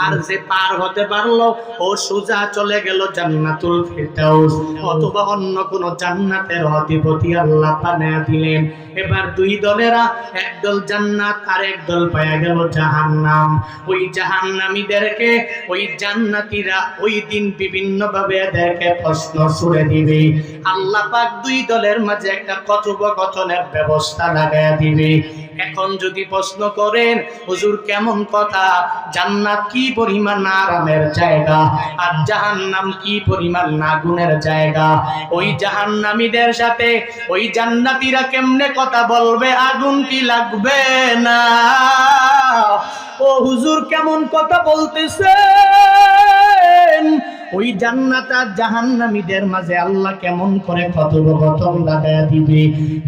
আর যে পার হতে পারলো ও সোজা চলে গেল জান্নাতুল ফিরদাউস অথবা অন্য কোন জান্নাতের অধিপতি আল্লাহ বানায়া দিলেন। এবার 2 দলেরা, এক দল জান্নাত আর এক দল পায়া গেল জাহান্নাম। ওই জাহান্নামীদেরকে ওই জান্নাতীরা ওই দিন বিভিন্ন ভাবে এদেরকে প্রশ্ন ছুড়ে দিবে। আল্লাহ পাক 2 দলের মাঝে একটা কথোপকথনের ব্যবস্থা লাগায়া দিবে। এখন যদি প্রশ্ন করেন, হুজুর কেমন কথা, জান্নাত কি পরিমাণ আরামের জায়গা আর জাহান্নাম কি পরিমাণ আগুনের জায়গা, ওই জাহান্নামীদের সাথে ওই জান্নাতীরা কেমনে কথা বলবে, আগুন কি লাগবে না? ও হুজুর কেমন কথা বলতেছেন? ওই জান্নাত আর জাহান্নামীদের মাঝে আল্লাহ কেমন করে কথোপকথন লাগায়া দিবে,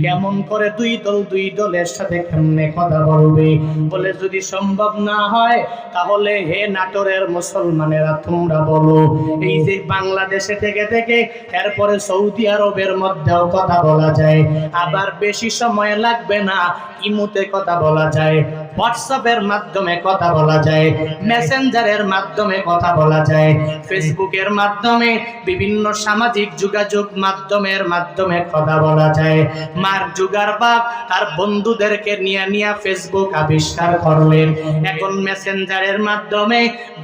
কেমন করে দুই দলের সাথে কেমনে কথা বলবে। বলে যদি সম্ভব না হয় তাহলে হে নাটোরের মুসলমানেরা তোমরা বলো, এই যে বাংলাদেশে থেকে থেকে এরপরে সৌদি আরবের মধ্যেও কথা বলা যায়, আবার বেশি সময় লাগবে না, ইমোতে কথা বলা যায়, হোয়াটসঅ্যাপের মাধ্যমে কথা বলা যায়, মেসেঞ্জারের মাধ্যমে কথা বলা যায়, ফেসবুকের মাধ্যমে, বিভিন্ন সামাজিক যোগাযোগ মাধ্যমের মাধ্যমে কথা বলা যায়। মার্ক জুকারবার্গ তার বন্ধুদেরকে নিয়ে ফেসবুক আবিষ্কার করলেন। এখন মেসেঞ্জারের মাধ্যমে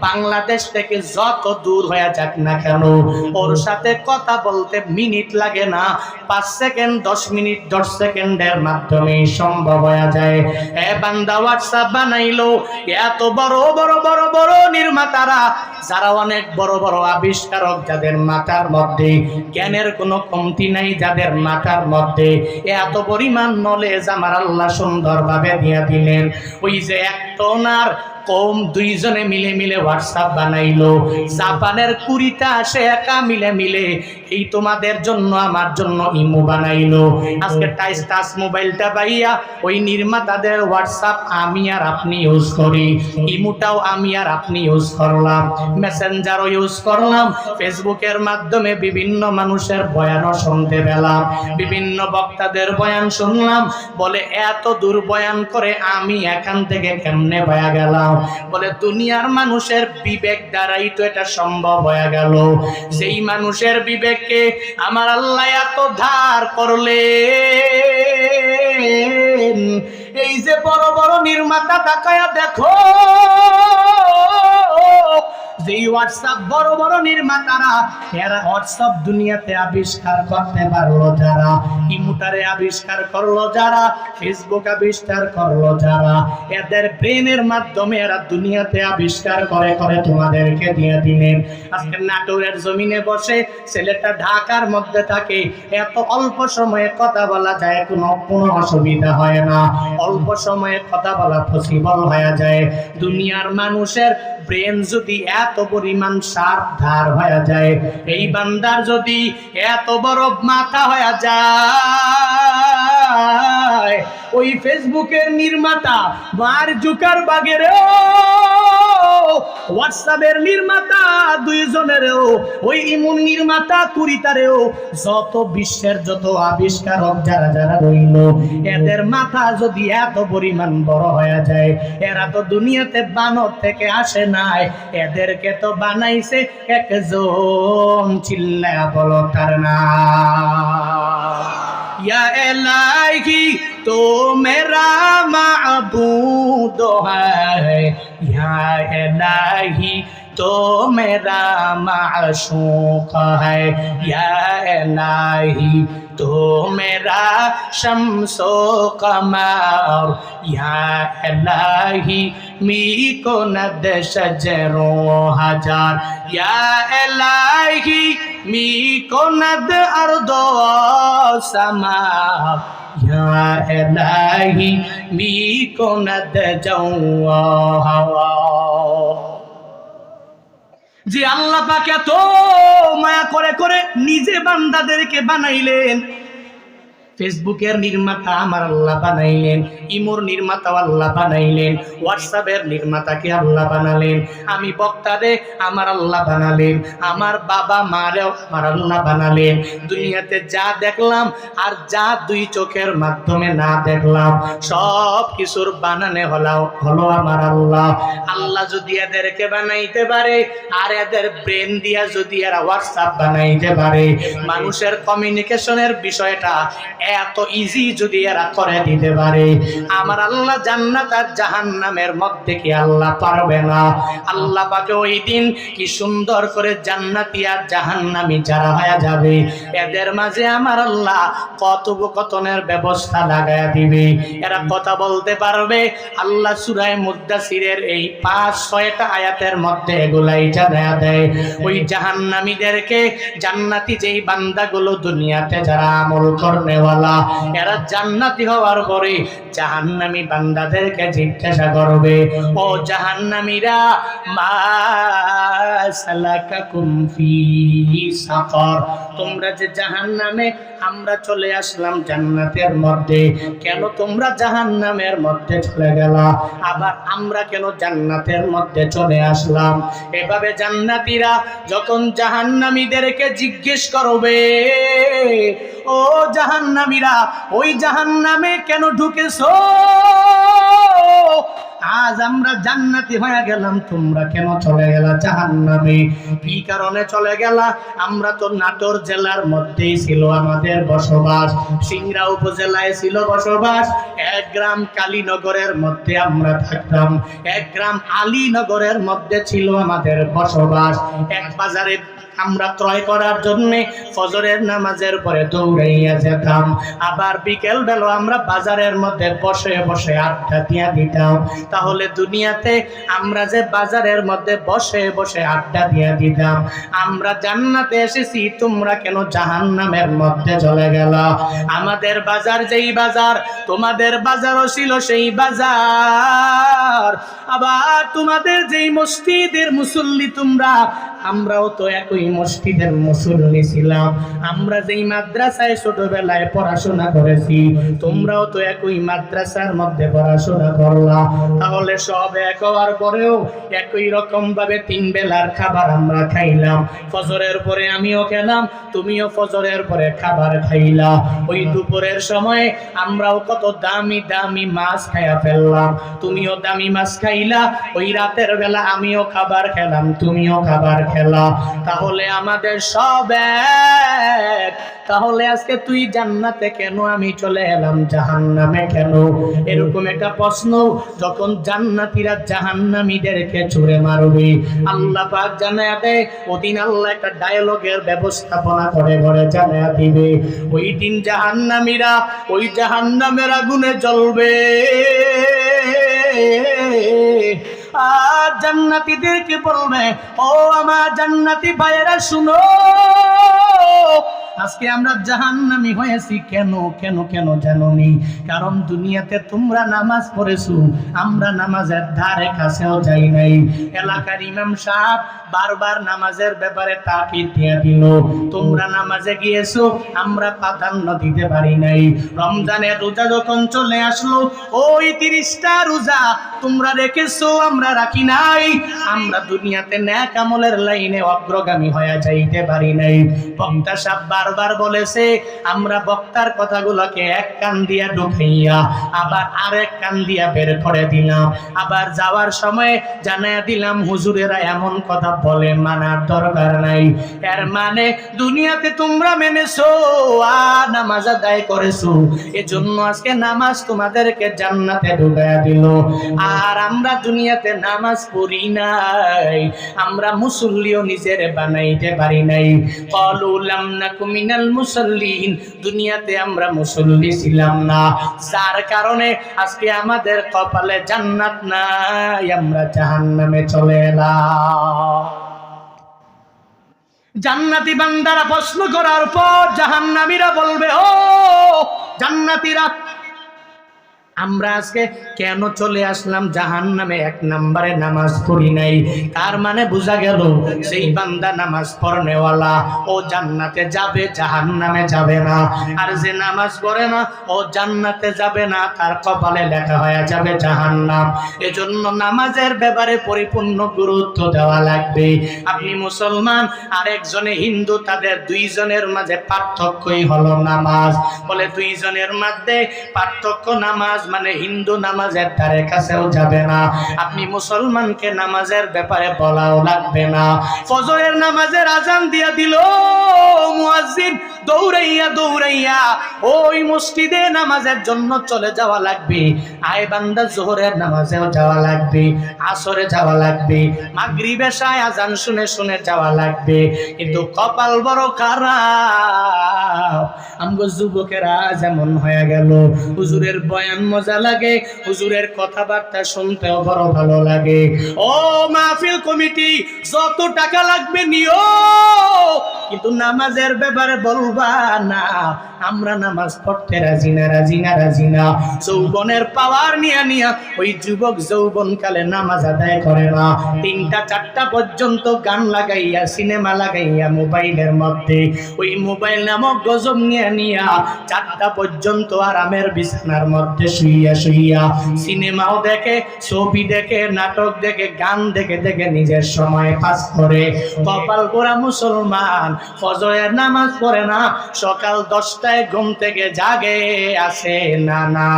বাংলাদেশ থেকে যত দূর হয়ে যাক না কেন, ওর সাথে কথা বলতে মিনিট লাগে না, 5 সেকেন্ড 10 মিনিট 10 সেকেন্ডের মাধ্যমে সম্ভব হয়ে যায়। এ বান্দা হোয়াটসঅ্যাপ বানাইলো, এত বড় বড় বড় বড় নির্মাতারা, যারা অনেক বড় বড় আবিষ্কারক, যাদের মাথার মধ্যে জ্ঞানের কোনো কমতি নাই, যাদের মাথার মধ্যে এত পরিমাণ নলেজ আমার আল্লাহ সুন্দরভাবে দিয়ে দিলেন, ওই যে একটনার কম দুইজনে মিলে হোয়াটসঅ্যাপ বানাইলো। জাপানের 20টা আসে একা মিলে এই তোমাদের জন্য আমার জন্য ইমো বানাইলো। আজকে টাচ মোবাইলটা পাইয়া ওই নির্মাতাদের হোয়াটসঅ্যাপ আমি আর আপনি ইউজ করি, ইমোটাও আমি আর আপনি ইউজ করলাম, মেসেঞ্জারও ইউজ করলাম, ফেসবুকের মাধ্যমে বিভিন্ন মানুষের বয়ানও শুনতে পেলাম, বিভিন্ন বক্তাদের বয়ান শুনলাম। বলে এত দূর বয়ান করে আমি এখান থেকে কেমনে বয়া গেলাম? বলে দুনিয়ার মানুষের বিবেক দ্বারাই তো এটা সম্ভব হয়ে গেল। সেই মানুষের বিবেককে আমার আল্লাহ এত ধার করলেন, এই যে বড় বড় নির্মাতা তাকায়া দেখো, যেই হোয়াটসঅ্যাপ বড় বড় নির্মাতারা, এরা হোয়াটসঅ্যাপ দুনিয়াতে আবিষ্কার করতে পারলো যারা, ইমোটারে আবিষ্কার করলো যারা, ফেসবুক আবিষ্কার করলো যারা, এদের ব্রেনের মাধ্যমে এরা দুনিয়াতে আবিষ্কার করে তোমাদেরকে দিয়ে দিলেন। আজকে নাটোরের জমিনে বসে ছেলেটা ঢাকার মধ্যে থাকে, এত অল্প সময়ে কথা বলা যায়, কোনো অসুবিধা হয় না, অল্প সময়ে কথা বলা পসিবল হয়ে যায়। দুনিয়ার মানুষের ব্রেন যদি এত পরিমাণ সার ধার হয়ে যায়, এই বান্দার যদি এত বড় মাথা হয়ে যায়, ওই ফেসবুকের নির্মাতা মার্ক জুকারবার্গেরও, হোয়াটসঅ্যাপের নির্মাতা দুইজনেরও, ওই ইমুন নির্মাতা 20টারেও, যত বিশ্বের যত আবিষ্কারক যারা যারা রইল, এদের মাথা যদি এত পরিমাণ বড় হয়ে যায়, এরা তো দুনিয়াতে বানর থেকে আসে নাই, এদেরকে তো বানাইছে একজন, চিল্লায়া বলো তার নাম। या इलाही तो मेरा माबूद है, या इलाही तो मेरा माशूक है, या इलाही तो मेरा शम्सो कमर, या इलाही मी को नद शजरो हजार, या इलाही मी को नद अर्दो समा, या इलाही मी को नद जौआ हवा। যে আল্লাহ পাক এত মায়া করে করে নিজে বান্দাদেরকে বানাইলেন, ফেসবুকের নির্মাতা আমার আল্লাহ বানাইলেন, ইমোর নির্মাতা আল্লাহ বানাইলেন, হোয়াটসঅ্যাপের নির্মাতাকে আল্লাহ বানালেন, আমি বক্তারে আমার আল্লাহ বানালেন, আমার বাবা মারেও আমার আল্লাহ বানালেন। দুনিয়াতে যা দেখলাম আর যা দুই চোখের মাধ্যমে না দেখলাম, সব কিছুর বানানে হলো আমার আল্লাহ। আল্লাহ যদি এদেরকে বানাইতে পারে, আর এদের ব্রেন দিয়া যদি এরা হোয়াটসঅ্যাপ বানাইতে পারে, মানুষের কমিউনিকেশনের বিষয়টা এত ইজি যদি এরা করে দিতে পারে, আমার আল্লাহ জান্নাত আর জাহান্নামের মধ্যে কি আল্লাহ পারবে না? আল্লাহ পাকে ওই দিন কি সুন্দর করে জান্নাতি আর জাহান্নামী যারা হয়ে যাবে, এদের মাঝে আমার আল্লাহ কথোপকথনের ব্যবস্থা লাগায়া দিবে, এরা কথা বলতে পারবে। আল্লাহ সূরা মুদ্দাসিরের এই 5-6টা আয়াতের মধ্যে এগুলাই জানায়া দেয়। ওই জাহান্নামীদেরকে জান্নাতি যেই বান্দাগুলো দুনিয়াতে যারা আমল করনে, এরা জান্নাতি হওয়ার পরে জাহান্নামী বান্দাদেরকে জিজ্ঞাসা করবে, ও জাহান্নামীরা, মা সালাকাকুম ফি সাকার, তোমরা যে জাহান্নামে, আমরা চলে আসলাম জান্নাতের মধ্যে, কেন তোমরা জাহান্নামের মধ্যে চলে গেলা? আবার আমরা কেন জান্নাতের মধ্যে চলে আসলাম? এভাবে জান্নাতীরা যখন জাহান্নামীদেরকে জিজ্ঞেস করবে, ও জাহান্নামীরা, ওই জাহান্নামে কেন ঢুকেছো? আজ আমরা জান্নাতি হয়ে গেলাম, তোমরা কেন চলে গেলা জাহান্নামে? কি কারণে চলে গেলা? আমরা তো নাটোর জেলার মধ্যেই ছিল আমাদের বসবাস, সিংড়া উপজেলায় ছিল বসবাস, এক গ্রাম কালীনগরের মধ্যে আমরা থাকতাম, এক গ্রাম আলীনগরের মধ্যে ছিল আমাদের বসবাস। এক বাজারে আমরা ক্রয় করার জন্য ফজরের নামাজের পরে দৌড়াইয়া যেতাম, আবার বিকেল বেলা আমরা বাজারের মধ্যে বসে বসে আড্ডা দিয়া দিতাম। তাহলে দুনিয়াতে আমরা যে বাজারের মধ্যে বসে বসে আড্ডা দিয়া দিতাম, আমরা জান্নাতে এসেছি, তোমরা কেন জাহান্নামের মধ্যে চলে গেলা? আমাদের বাজার যেই বাজার, তোমাদের বাজারও ছিল সেই বাজার। আবার তোমাদের যেই মসজিদের মুসল্লি তোমরা, আমরাও তো একই মসজিদের মুসল্লি ছিলাম। আমরা যেই মাদ্রাসায় ছোটবেলায় পড়াশোনা করেছি, তোমরাও তো একই মাদ্রাসার মধ্যে পড়াশোনা করলা। তাহলে সব এক হওয়ার পরেও একই রকম ভাবে তিন বেলার খাবার আমরা খাইলাম। ফজরের পরে আমিও খেলাম, তুমিও ফজরের পরে খাবার খাইলা। ওই দুপুরের সময় আমরাও কত দামি দামি মাছ খাইয়া ফেললাম, তুমিও দামি মাছ খাইলা। ওই রাতের বেলা আমিও খাবার খেলাম, তুমিও খাবার খেলা। তাহলে আমাদের সব এক। তাহলে আজকে তুই জান্নাতে কেন, আমি চলে এলাম জাহান্নামে কেন? এরকম একটা প্রশ্ন যখন জান্নাতীরা জাহান্নামীদেরকে ছুঁড়ে মারবে, আল্লাহ পাক জানায়া দেয়, ওদিন আল্লাহ একটা ডায়ালগের ব্যবস্থাপনা করে ঘরে জানায়া দিবে। ওই দিন জাহান্নামীরা ওই জাহান্নামের আগুনে জ্বলবে, আর জান্নাতীদেরকে বলবে, ও আমার জান্নাতি ভাইয়েরা শুনো, আজকে আমরা জাহান্নামী হয়েছি কেন? কেন কেন জানোনি? কারণ দুনিয়াতে তোমরা নামাজ পড়েছো, আমরা নামাজের ধারে কাছেও যাই নাই। এলাকার ইমাম সাহেব বারবার নামাজের ব্যাপারে তাকিদ দিয়ে দিল, তোমরা নামাজে গিয়েছো, আমরা প্রাধান্য দিতে পারি নাই। রমজানের রোজা যখন চলে আসলো, ওই 30টা রোজা তোমরা রেখেছো, আমরা রাখি নাই। আমরা দুনিয়াতে নেক আমলের লাইনে অগ্রগামী হয়ে যাইতে পারি নাই। বক্তা সাহেব বারবার বলেছে, আমরা বক্তার কথাগুলোকে এক কান দিয়া ঢুকাইয়া আবার আরেক কান দিয়া বের করে দিলাম। আবার যাওয়ার সময় জানাইয়া দিলাম, হুজুরেরা এমন কথা বলে, মানার দরকার নাই। এর মানে দুনিয়াতে তোমরা মেনেছো আর নামাজ আদায় করেছো, এজন্য আজকে নামাজ তোমাদেরকে জান্নাতে ঢুকাইয়া দিল। আর আমরা দুনিয়াতে নামাজ পড়ি নাই, আমরা মুসল্লিও নিজের বানাইতে পারি নাই। ক্বালু লাম নাকু মিনাল মুসাল্লিন, দুনিয়াতে আমরা মুসল্লি ছিলাম না, যার কারণে আজকে আমাদের কপালে জান্নাত নাই, আমরা জাহান্নামে চলে এলাম। জান্নাতি বান্দারা প্রশ্ন করার পর জাহান্নামীরা বলবে, ও জান্নাতীরা, আমরা আজকে কেন চলে আসলাম জাহান্নামে? এক নম্বরে নামাজ পড়ি নাই, তার মানে বোঝা গেল সেই বান্দা নামাজ পড়নেওয়ালা ও জান্নাতে যাবে, জাহান্নামে যাবে না। আর যে নামাজ পড়ে না ও জান্নাতে যাবে না, তার কপালে লেখা হয়ে যাবে জাহান্নাম। এজন্য নামাজের ব্যাপারে পরিপূর্ণ গুরুত্ব দেওয়া লাগবে। আপনি মুসলমান আর একজনে হিন্দু, তাদের দুইজনের মাঝে পার্থক্যই হলো নামাজ। বলে দুইজনের মধ্যে পার্থক্য নামাজ, মানে হিন্দু নামাজের ধারে কাছেও যাবে না, আপনি মুসলমানকে নামাজের ব্যাপারে বলাও লাগবে না। ফজরের নামাজের আজান দিয়া দিল, মুয়াজ্জিন দৌড়াইয়া দৌড়াইয়া ওই মসজিদে নামাজের জন্য চলে যাওয়া লাগবে। আয় বান্দা, জোহরের নামাজেও যাওয়া লাগবে, আসরে যাওয়া লাগবে, মাগরিব এশায় আজান শুনে শুনে যাওয়া লাগবে। কিন্তু কপাল বড় খারাপ, আমগো যুবকেরা যেমন হয়ে গেল, হুজুরের বয়ান মজা লাগে, হুজুরের কথাবার্তা শুনতেও বড় ভালো লাগে। ও মাহফিল কমিটি, যত টাকা লাগবে নিও, কিন্তু নামাজের ব্যাপারে বলবা না। আমরা নামাজ পড়তে রাজি না। যৌবনের পাওয়ার নিয়া ওই যুবক যৌবনকালে নামাজ আদায় করে না, 3টা 4টা পর্যন্ত গান লাগাইয়া সিনেমা লাগাইয়া মোবাইলের মধ্যে ওই মোবাইল নামক গজব নিয়া 4টা পর্যন্ত আরামের বিছানার মধ্যে শুইয়া সিনেমাও দেখে, ছবি দেখে, নাটক দেখে, গান দেখে নিজের সময় পাস করে। কপাল পোড়া মুসলমান, ফজরের নামাজ পড়ে না, সকাল 10টায় ঘুম থেকে জাগে আসে না।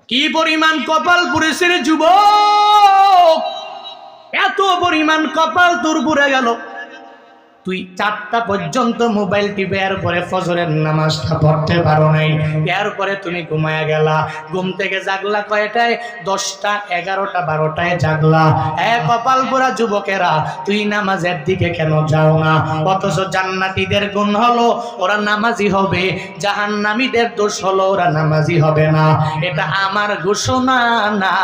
কি পরিমাণ কপাল পুড়েছে রে যুবক, এত পরিমাণ কপাল তোর পুড়ে গেল। তুই 4টা পর্যন্ত মোবাইল টিপে এরপরে ফজরের নামাজটা পড়তে পারো নাই, এরপরে তুমি ঘুমায়া গেলা। ঘুম থেকে জাগলা কয়টায়? 10টা, 11টা, 12টায় জাগলা। কপাল পোড়া যুবকেরা, তুই নামাজের দিকে কেন যাও না? অথচ জান্নাতীদের গুণ হলো ওরা নামাজি হবে, জাহান্নামীদের দোষ হলো ওরা নামাজি হবে না। এটা আমার ঘোষণা না,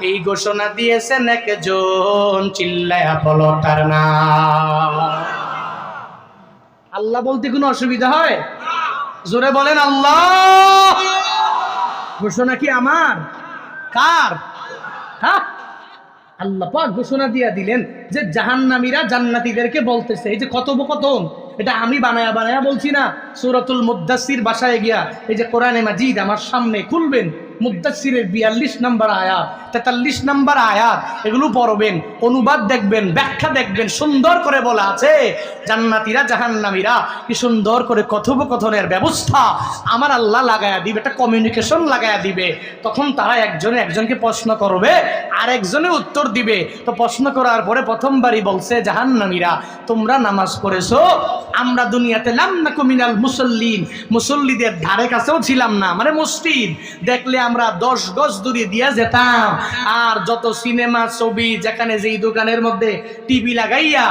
এই ঘোষণা দিয়েছেন একজন, চিল্লায়া বলো তার নাম। আল্লাহ বলতে কোনো অসুবিধা হয়? জোরে বলেন আল্লাহ। ঘোষণা কি আমার? কার? হ্যাঁ, আল্লাহ পাক ঘোষণা দিয়ে দিলেন যে জাহান্নামীরা জান্নাতীদেরকে বলতেছে, এই যে কথোপকথন, এটা আমি বানায়া বলছি না। সূরাতুল মুদ্দাসসির বাসায় গিয়া এই যে কোরআনে মাজিদ আমার সামনে খুলবেন, মুদ্দাসসিরের 42 নম্বর আয়াত, 43 নম্বর আয়াত, এগুলো পড়বেন, অনুবাদ দেখবেন, ব্যাখ্যা দেখবেন, সুন্দর করে বলা আছে জান্নাতীরা জাহান্নামীরা কি সুন্দর করে কথোপকথনের ব্যবস্থা আমার আল্লাহ লাগায়া দিবে, একটা কমিউনিকেশন লাগায়া দিবে। তখন তারা একজনে একজনকে প্রশ্ন করবে, আর একজনে উত্তর দিবে। তো প্রশ্ন করার পরে প্রথমবারই বলছে জাহান্নামীরা, তোমরা নামাজ পড়েছো, আমরা দুনিয়াতে লাম নাকু মিনাল মুসাল্লিন, মুসল্লিদের ধারে কাছেও ছিলাম না, মানে মসজিদ দেখলে আমরা 10 গজ দূরে দিয়ে যেতাম। আর যত সিনেমা ছবি, যেখানে যেই দোকানের মধ্যে টিভি লাগাইয়া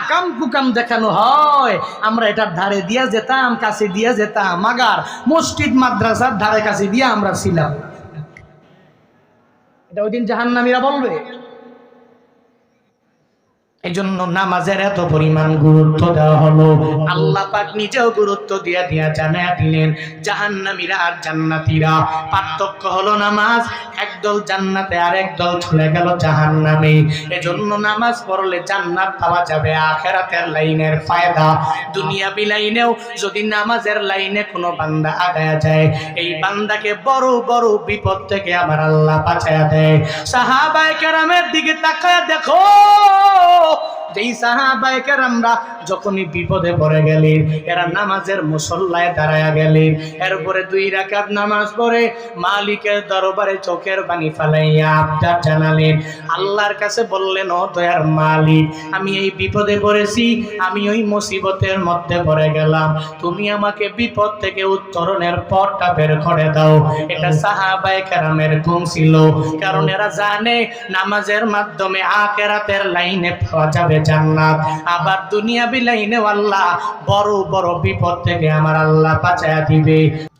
আকাম কুকাম দেখানো হয়, আমরা এটার ধারে দিয়ে যেতাম, কাছে দিয়ে যেতাম। মাগার মসজিদ মাদ্রাসার ধারে কাছে দিয়ে আমরা ছিলাম। এটা ওই দিন জাহান্নামীরা বলবে। এই জন্য নামাজের এত পরিমাণ গুরুত্ব দেওয়া হলো। আল্লাহ পাক নিজেও গুরুত্ব দিয়া জানায়া দিলেন জাহান্নামীরা আর জান্নাতীরা পার্থক্য হলো নামাজ, একদল জান্নাতে আর একদল চলে গেল জাহান্নামে। এজন্য নামাজ পড়লে জান্নাত পাওয়া যাবে, আখিরাতের লাইনের ফায়দা। দুনিয়াবি লাইনেও যদি নামাজের লাইনে কোনো বান্দা আগায়া যায়, এই বান্দাকে বড় বড় বিপদ থেকে আমার আল্লাহ বাঁচায়া দেয়। সাহাবায়ে কেরামের দিকে তাকায়া দেখো, যেই সাহাবায়ে কেরামরা যখনই বিপদে পড়ে গেলেন, এরা নামাজের মুসল্লায় দাঁড়ায়া গেলেন, এরপরে 2 রাকাত নামাজ পড়ে মালিকের দরবারে চোখের পানি ফেলাইয়া আবদার জানালেন, আল্লাহর কাছে বললেন, ও দয়ার মালিক, আমি এই বিপদে পড়েছি, আমি ওই মুসিবতের মধ্যে পড়ে গেলাম, তুমি আমাকে বিপদ থেকে উত্তরণের পথটা বের করে দাও। এটা সাহাবায়ে কেরামের গুণ ছিল, কারণ এরা জানে নামাজের মাধ্যমে আখিরাতের লাইনে পাওয়া যাবে জান্নাত, আবার দুনিয়াবি লাইনে আল্লাহ বড় বড় বিপদ থেকে আমার আল্লাহ বাঁচায়া দিবে।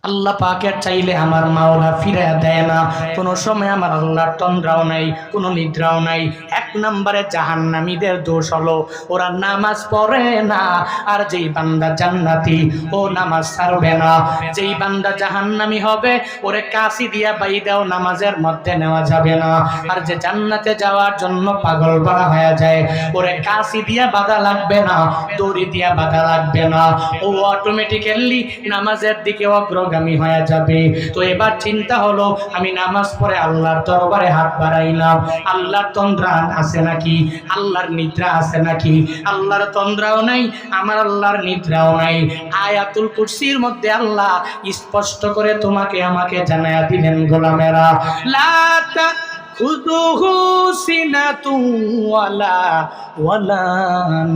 আল্লাহ পাকের চাইলে আমার মাওলা ফিরাইয়া দেয় না। কোনো সময় আমার আল্লাহর তন্দ্রাও নাই, কোনো নিদ্রাও নাই। 1 নম্বরে জাহান্নামীদের দোষ হলো ওরা নামাজ পড়ে না। আর যেই বান্দা জান্নাতি, ও নামাজ ছাড়বে না। যেই বান্দা জাহান্নামী হবে, ওরে কাশি দিয়া বাইদাও নামাজের মধ্যে নেওয়া যাবে না। আর যে জান্নাতে যাওয়ার জন্য পাগল করা হয়ে যায়, ওরে কাশি দিয়া বাধা লাগবে না, দড়ি দিয়া বাধা লাগবে না, ও অটোমেটিক্যালি নামাজের দিকে অগ্রগামী হয়ে যাবে। তো এবার চিন্তা হলো, আমি নামাজ পড়ে আল্লাহর দরবারে হাত বাড়াইলাম, আল্লাহর তন্দ্রা আছে নাকি, আল্লাহর নিদ্রা আছে নাকি? আল্লাহর তন্দ্রাও নাই, আমার আল্লাহর নিদ্রাও নাই। আয়াতুল কুরসির মধ্যে আল্লাহ স্পষ্ট করে তোমাকে আমাকে জানায়া দিলেন, গোলামেরা, লা খুযুহু সিনাতু ওয়ালা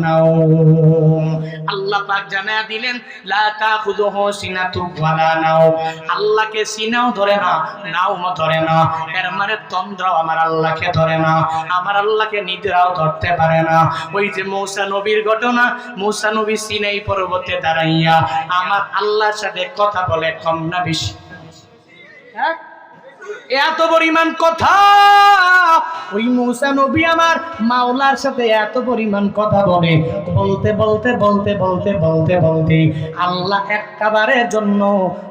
নাওম। আল্লাহ পাক জানায়া দিলেন, লা তাখুযুহু সিনাতু ওয়ালা নাওম। আল্লাহকে সিনাও ধরে না, নাওমও ধরে না। এর মানে তন্দ্রাও আমার আল্লাহকে ধরে না, আমার আল্লাহকে নিদ্রাও ধরতে পারে না। ওই যে মূসা নবীর ঘটনা, মূসা নবী সিনাই পর্বতে দাঁড়াইয়া আমার আল্লাহর সাথে কথা বলে, কম না বেশি? হ্যাঁ, এত পরিমাণ কথা। ওই মূসা নবী আমার মাওলার সাথে এত পরিমাণ কথা বলে, বলতে বলতে বলতে বলতে বলতে বলতে আল্লাহ একবারের জন্য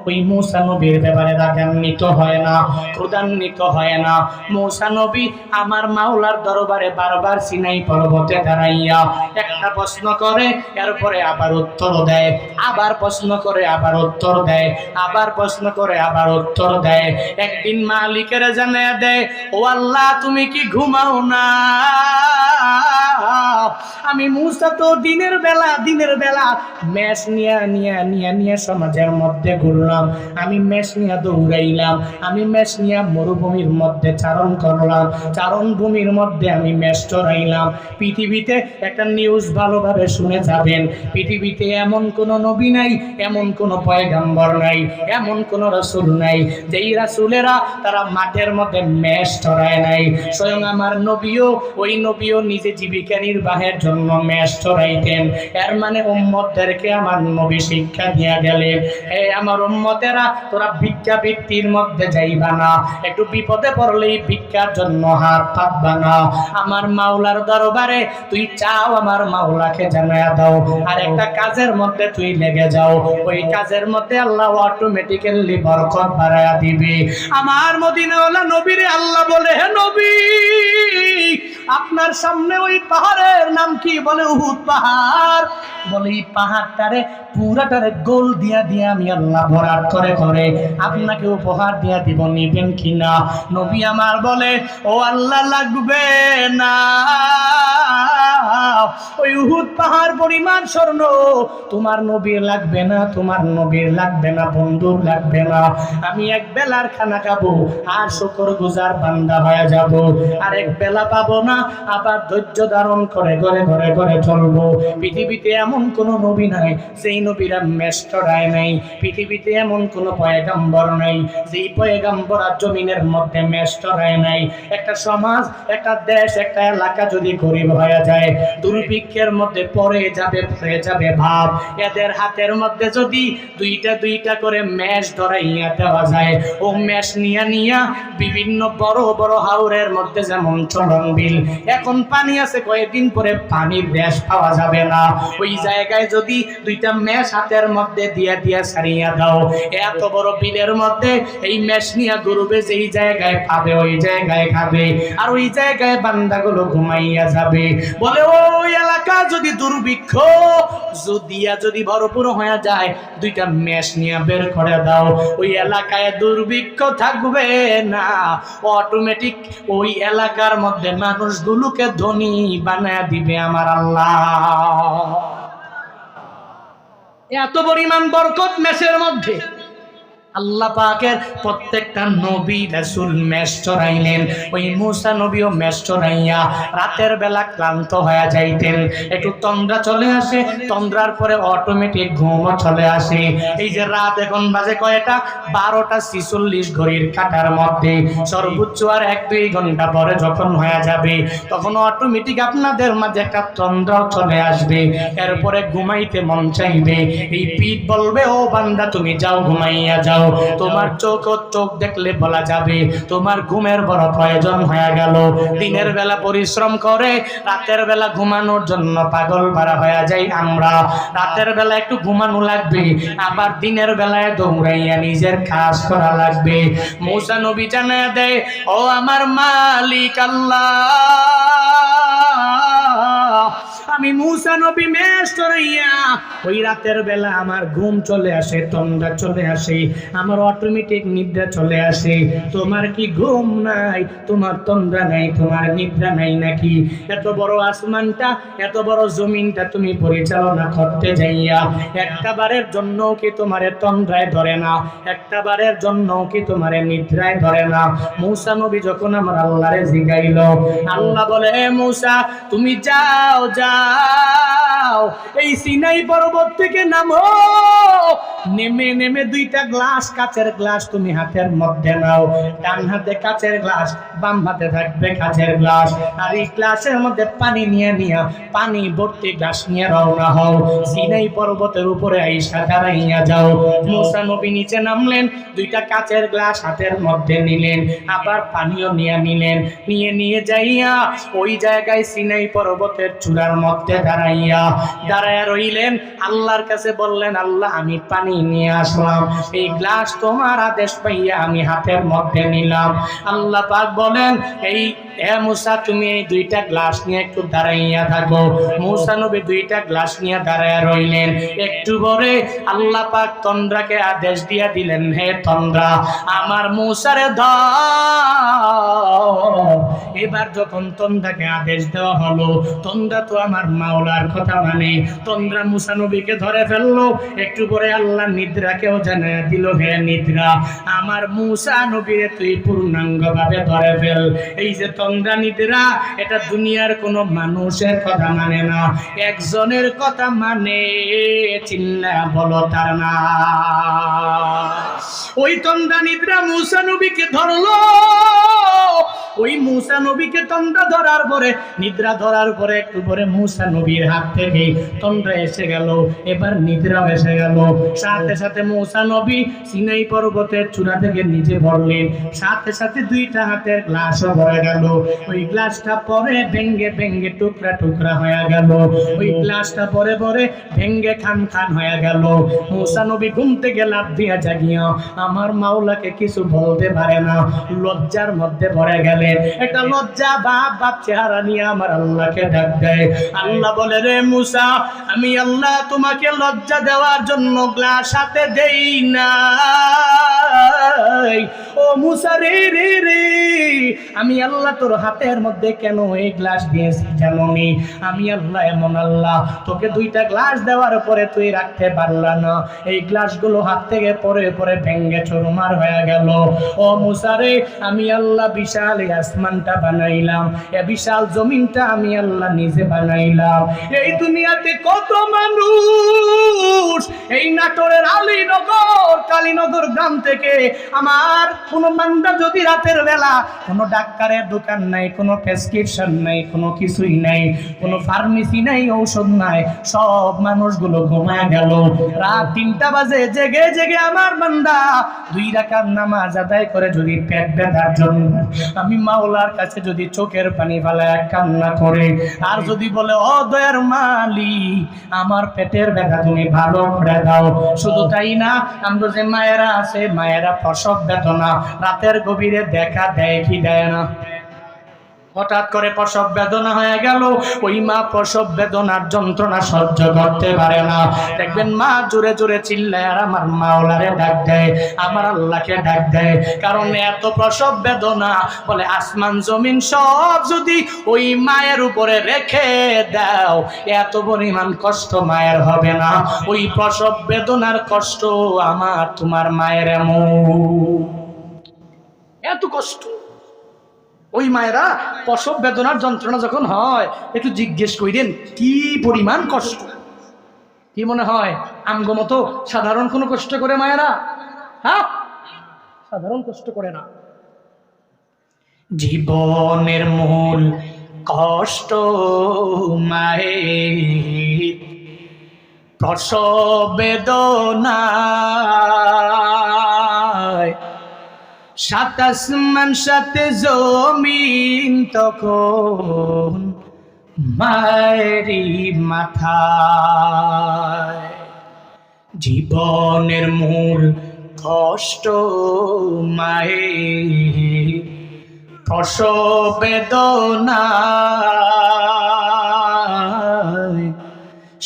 ওই মূসা নবীর ব্যাপারে রাগান্বিত হয় না, ক্রোধান্বিত হয় না। মূসা নবী আমার মাওলার দরবারে বারবার সিনাই পর্বতে দাঁড়াইয়া একটা প্রশ্ন করে, এরপরে আবার উত্তর দেয়, আবার প্রশ্ন করে আবার উত্তর দেয়, আবার প্রশ্ন করে আবার উত্তর দেয়। একদিন মালিকের জানায়া দেয়, ও আল্লাহ তুমি কি ঘুমাও না? আমি মূসা তো দিনের বেলা মেষ নিয়ে সমাজের মধ্যে ঘুরলাম, আমি মেষ নিয়ে দৌড়াইলাম, আমি মেষ নিয়ে মরুভূমির মধ্যে চারণ করলাম, চারণভূমির মধ্যে আমি মেষ চড়াইলাম। পৃথিবীতে একটা নিউজ ভালোভাবে শুনে যাবেন, পৃথিবীতে এমন কোন নবী নাই, এমন কোন পয়গম্বর নাই, এমন কোন রাসূল নাই যেই রাসূলেরা তারা মাঠের মধ্যে মেষ চড়ায় নাই। স্বয়ং আমার নবীও, ওই নবীও নিজে জীবিকা নির্বাহের জন্য মেষ চড়াইতেন। এর মানে উম্মতদেরকে আমার নবী শিক্ষা দিয়া গেলেন, হে আমার উম্মতেরা, তোরা ভিক্ষা বৃত্তির মধ্যে যাইবা না, একটু বিপদে পড়লেই ভিক্ষার জন্য হাত পাতবা না। আমার মাওলার দরবারে তুই চাও, আমার মাওলাকে জানায়া দাও, আর একটা কাজের মধ্যে তুই লেগে যাও, ওই কাজের মধ্যে আল্লাহ অটোমেটিক্যালি বরকত বাড়ায়া দিবে। আমার মদিনাওয়ালা নবীরে আল্লাহ বলে, হে নবী, আপনার সামনে ওই পাহাড়ের নাম কি? বলে উহুদ পাহাড়। বলে এই পাহাড়টারে পুরাটারে গোল দিয়া দিয়া আমি আল্লাহ ভরাট করে করে আপনাকে উপহার দিয়া দিব, নিবেন কিনা? নবী আমার বলে, ও আল্লাহ লাগবে না, ওই উহুদ পাহাড় পরিমাণ স্বর্ণ তোমার নবীর লাগবে না, তোমার নবীর লাগবে না, বন্ধুর লাগবে না। আমি এক বেলার খানা খাবো আর শুকর গুজার বান্দা হয়ে যাব, আর এক বেলা পাবো না, আবার ধৈর্য ধারণ করে ঘরে ঘরে ঘরে চলবো। পৃথিবীতে এমন কোন নবী নাই যেই নবীরা মেষ চড়ায় নাই, পৃথিবীতে এমন কোন পয়গম্বর নাই যেই পয়গম্বর জমিনের মধ্যে মেষ চড়ায় নাই। একটা সমাজ, একটা দেশ, একটা এলাকা যদি গরিব হয়ে যায়, দুর্ভিক্ষের মধ্যে পড়ে যাবে ভাব, এদের হাতের মধ্যে যদি দুইটা দুইটা করে মেষ ধরাইয়া দেওয়া যায়, ও মেষ নিয়া বিভিন্ন বড় বড় হাওরের মধ্যে যেমন চলন বিল, এখন পানি আছে, কয়েকদিন পরে পানির দেশ পাওয়া যাবে না, ওই জায়গায় যদি দুইটা মেষ হাতের মধ্যে দিয়া সারিয়া দাও, এত বড় বিলের মধ্যে এই মেষ নিয়া গরুবে যেই জায়গায় পাবে ওই জায়গায় খাবে, আর ওই জায়গায় বান্দাগুলো ঘুমাইয়া যাবে। বলে ওই এলাকা যদি দুর্ভিক্ষ যদি ভরপুর হয়ে যায়, দুইটা মেষ নিয়ে বের করে দাও, ওই এলাকায় দুর্ভিক্ষ থাকবে না, অটোমেটিক ওই এলাকার মধ্যে মানুষগুলোকে ধনী বানায় দিবে আমার আল্লাহ। এত পরিমাণ বরকত মেষের মধ্যে। আল্লাহ পাকের প্রত্যেকটা নবী রাসূল মেষ চড়াইলেন। ওই মূসা নবীও মেষ চড়াইয়া রাতের বেলা ক্লান্ত হয়ে যাইতেন, একটু তন্দ্রা চলে আসে, তন্দ্রার পরে অটোমেটিক ঘুমও চলে আসে। এই যে রাত এখন বাজে কয়টা? 12:46 ঘড়ির কাঁটার মধ্যে। সর্বোচ্চ আর 1-2 ঘন্টা পরে যখন হয়ে যাবে, তখন অটোমেটিক আপনাদের মাঝে একটা তন্দ্রাও চলে আসবে, এরপরে ঘুমাইতে মন চাইবে। এই পিঠ বলবে, ও বান্দা তুমি যাও, ঘুমাইয়া যাও। তোমার চোখ দেখলে বলা যাবে তোমার ঘুমের বড় প্রয়োজন হয়ে গেল। দিনের বেলা পরিশ্রম করে রাতের বেলা ঘুমানোর জন্য পাগল ভরা হয়ে যাই আমরা। রাতের বেলা একটু ঘুমানো লাগবে, আবার দিনের বেলায় দৌড়াইয়া নিজের কাজ করা লাগবে। মূসা নবী জানায়া দেয়, ও আমার মালিক আল্লাহ, আমি মূসা নবী মেষ চড়াইয়া ওই রাতের বেলা আমার ঘুম চলে আসে, তন্দ্রা চলে আসে, আমার অটোমেটিক নিদ্রা চলে আসে। তোমার কি ঘুম নাই, তোমার তন্দ্রা নাই, তোমার নিদ্রা নাই নাকি? এত বড় আসমানটা, এত বড় জমিনটা তুমি পরিচালনা করতে যাইয়া একটা বারের জন্য কি তোমারে তন্দ্রায় ধরে না? একটা বারের জন্য কি তোমারে নিদ্রায় ধরে না? মূসা নবী যখন আমার আল্লাহরে জিগাইল, আল্লাহ বলে, এ মূসা তুমি যাও, যাও, এই সিনাই পর্বত থেকে নামো, নেমে নেমে দুইটা গ্লাস, কাচের গ্লাস তুমি হাতের মধ্যে নাও। ডান হাতে কাচের গ্লাস, বাম হাতে থাকবে কাচের গ্লাস। আর এই গ্লাসের মধ্যে পানি নিয়ে পানি ভর্তি গ্লাস নিয়ে রওনা হও। সিনাই পর্বতের উপরে আইসা দাঁড়াইয়া যাও। মুসা নবী নিচে নামলেন, দুইটা কাচের গ্লাস হাতের মধ্যে নিলেন, আবার পানিও নিয়ে নিয়ে যাইয়া ওই জায়গায় সিনাই পর্বতের চূড়ার মধ্যে দাঁড়াইয়া রইলেন। আল্লাহর কাছে বললেন, আল্লাহ আমি পানি নিয়ে আসলাম, এই গ্লাস তোমার আদেশ পাইয়া আমি হাতের মধ্যে নিলাম। আল্লাহ পাক বলেন, এই মুসা তুমি এই দুইটা গ্লাস নিয়ে একটু দাঁড়াইয়া থাকো। মুসা নবী দুইটা গ্লাস নিয়ে দাঁড়াইয়া রইলেন। একটু পরে আল্লাহ পাক তন্দ্রাকে আদেশ দিয়া দিলেন, হে তন্দ্রা আমার মুসারে দাও। এবার যখন তন্দ্রাকে আদেশ দেওয়া হলো, তন্দ্রা তো আমার মাওলার কথা মানে, তন্দ্রা মুসা নবীকে ধরে ফেললো। একটু পরে আল্লাহ নিদ্রাকেও জানায় দিল, হে নিদ্রা আমার মুসা নবীরে তুই পূর্ণাঙ্গ ভাবে ধরে ফেল। এই যে তন্দ্রা নিদ্রা, এটা দুনিয়ার কোনো মানুষের কথা মানে না, একজনের কথা মানে, চিল্লা বলো তার না। ওই তন্দ্রা নিদ্রা মুসা নবীকে ধরলো। ওই মুসা নবীকে তন্দ্রা ধরার পরে, নিদ্রা ধরার পরে একটু পরে মুসা নবীর হাত থেকে তন্দ্রা এসে গেল, এবার নিদ্রাও এসে গেল। সাথে সাথে মুসা নবী সিনাই পর্বতের চূড়া থেকে নিচে পড়লেন, সাথে সাথে দুইটা হাতের গ্লাসও ভরে গেল। ওই গ্লাসটা পরে ভেঙ্গে ভেঙ্গে টুকরা টুকরা হয়ে গেল। ওই গ্লাসটা পরে পরে ভেঙ্গে খান খান হয়ে গেল। মুসা নবী ঘুম থেকে লাফ দিয়া জাগিয়া আমার মাওলাকে কিছু বলতে পারে না, লজ্জার মধ্যে ভরে গেলেন। একটা লজ্জা বাপ চেহারা নিয়ে আমার আল্লাহকে ডাক দেয়। আল্লাহ বলে, রে মুসা আমি আল্লাহ তোমাকে লজ্জা দেওয়ার জন্য গ্লাস হাতে দেই না। ও মুসা রে রে রে, আমি আল্লাহ তোর হাতের মধ্যে কেন এই গ্লাস দিয়েছি জানোনি? আমি আল্লাহ এমন আল্লাহ, তোকে দুইটা গ্লাস দেওয়ার পরে তুই রাখতে পারলা না, এই গ্লাসগুলো হাত থেকে পরে পরে ভেঙ্গে চুরমার হয়ে গেল। ও মুসা রে, আমি আল্লাহ বিশাল আসমানটা বানাইলাম, এ বিশাল জমিনটা আমি আল্লাহ নিজে বানাইলাম। এই দুনিয়াতে কত মানুষ, এই নাটোরের আলীনগর কালীনগর গ্রাম থেকে আমার কোনো বান্দা যদি রাতের বেলা, কোনো ডাক্তারের দোকান নাই, কোনো প্রেসক্রিপশন নাই, কোনো কিছুই নাই, কোনো ফার্মেসি নাই, ঔষধ নাই, সব মানুষগুলো ঘুমায় গেল। রাত 3টা বাজে জেগে জেগে আমার বান্দা 2 রাকাত নামাজ আদায় করে যদি পেট ব্যথার জন্য আমি মাওলার কাছে যদি চোখের পানি ফেলায় কান্না করে, আর যদি বলে, ও দয়ার মালিক আমার পেটের ব্যথা তুমি ভালো করে দাও। শুধু তাই না, আমরা যে মায়েরা আছে, মায়েরা প্রসব বেদনা রাতের গভীরে দেখা দেয় কি দেয় না? হঠাৎ করে প্রসব বেদনা হয়ে গেল, ওই মা প্রসব বেদনার যন্ত্রণা সহ্য করতে পারে না। দেখবেন মা জোরে জোরে চিল্লায় আর আমার মাওলারে ডাক দেয়, আমার আল্লাহকে ডাক দেয়। কারণ এত প্রসব বেদনা, বলে আসমান জমিন সব যদি ওই মায়ের উপরে রেখে দাও, এত পরিমাণ কষ্ট মায়ের হবে না। ওই প্রসব বেদনার কষ্ট আমার তোমার মায়ের এমন এত কষ্ট। ওই মায়েরা প্রসব বেদনার যন্ত্রণা যখন হয়, একটু জিজ্ঞেস করেন কি পরিমাণ কষ্ট। কি মনে হয় আমগো মতো সাধারণ কোনো কষ্ট করে মায়েরা? হ্যাঁ, সাধারণ কষ্ট করে না। জীবনের মূল কষ্ট মায়ের প্রসব বেদনা, সাত আসমান সাথে জমিন তখন মায়েরই মাথায়। জীবনের মূল কষ্ট মায়ের প্রসব বেদনা,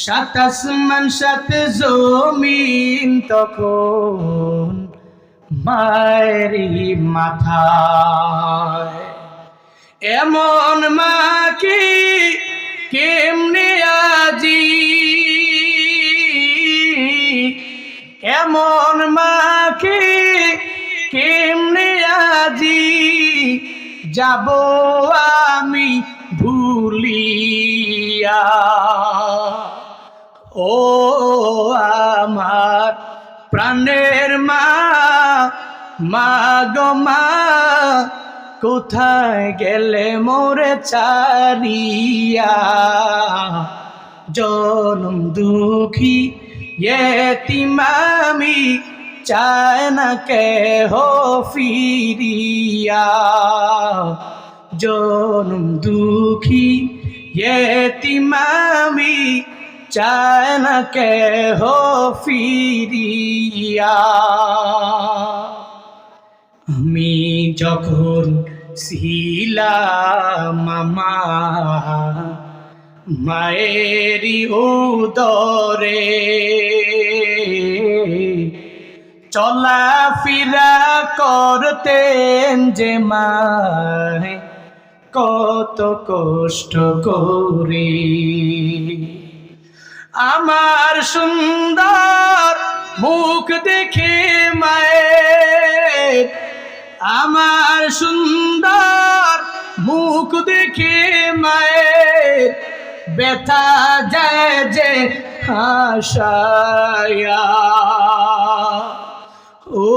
সাত আসমান সাথে জমিন তখন মায়েরই মাথায়। এমন মা কি কেমনে আজি, এমন মা কি কেমনে আজি যাব আমি ভুলিয়া। ও আমার প্রাণের মা, মা গো মা, কোথায় গেলে মোরে চারিয়া, জনম দুঃখী এতিম আমি, চায় না কেহ ফিরিয়া, জনম দুঃখী এতিম আমি, চায় না কেহ ফিরিয়া। আমি যখন ছিলাম মামা মায়েরি উদরে, চলা ফিরা করতেন যে মায় কত কষ্ট করে, আমার সুন্দর মুখ দেখে মায়ের, আমার সুন্দর মুখ দেখে মায়ের ব্যথা যায় যে হাসায়া, ও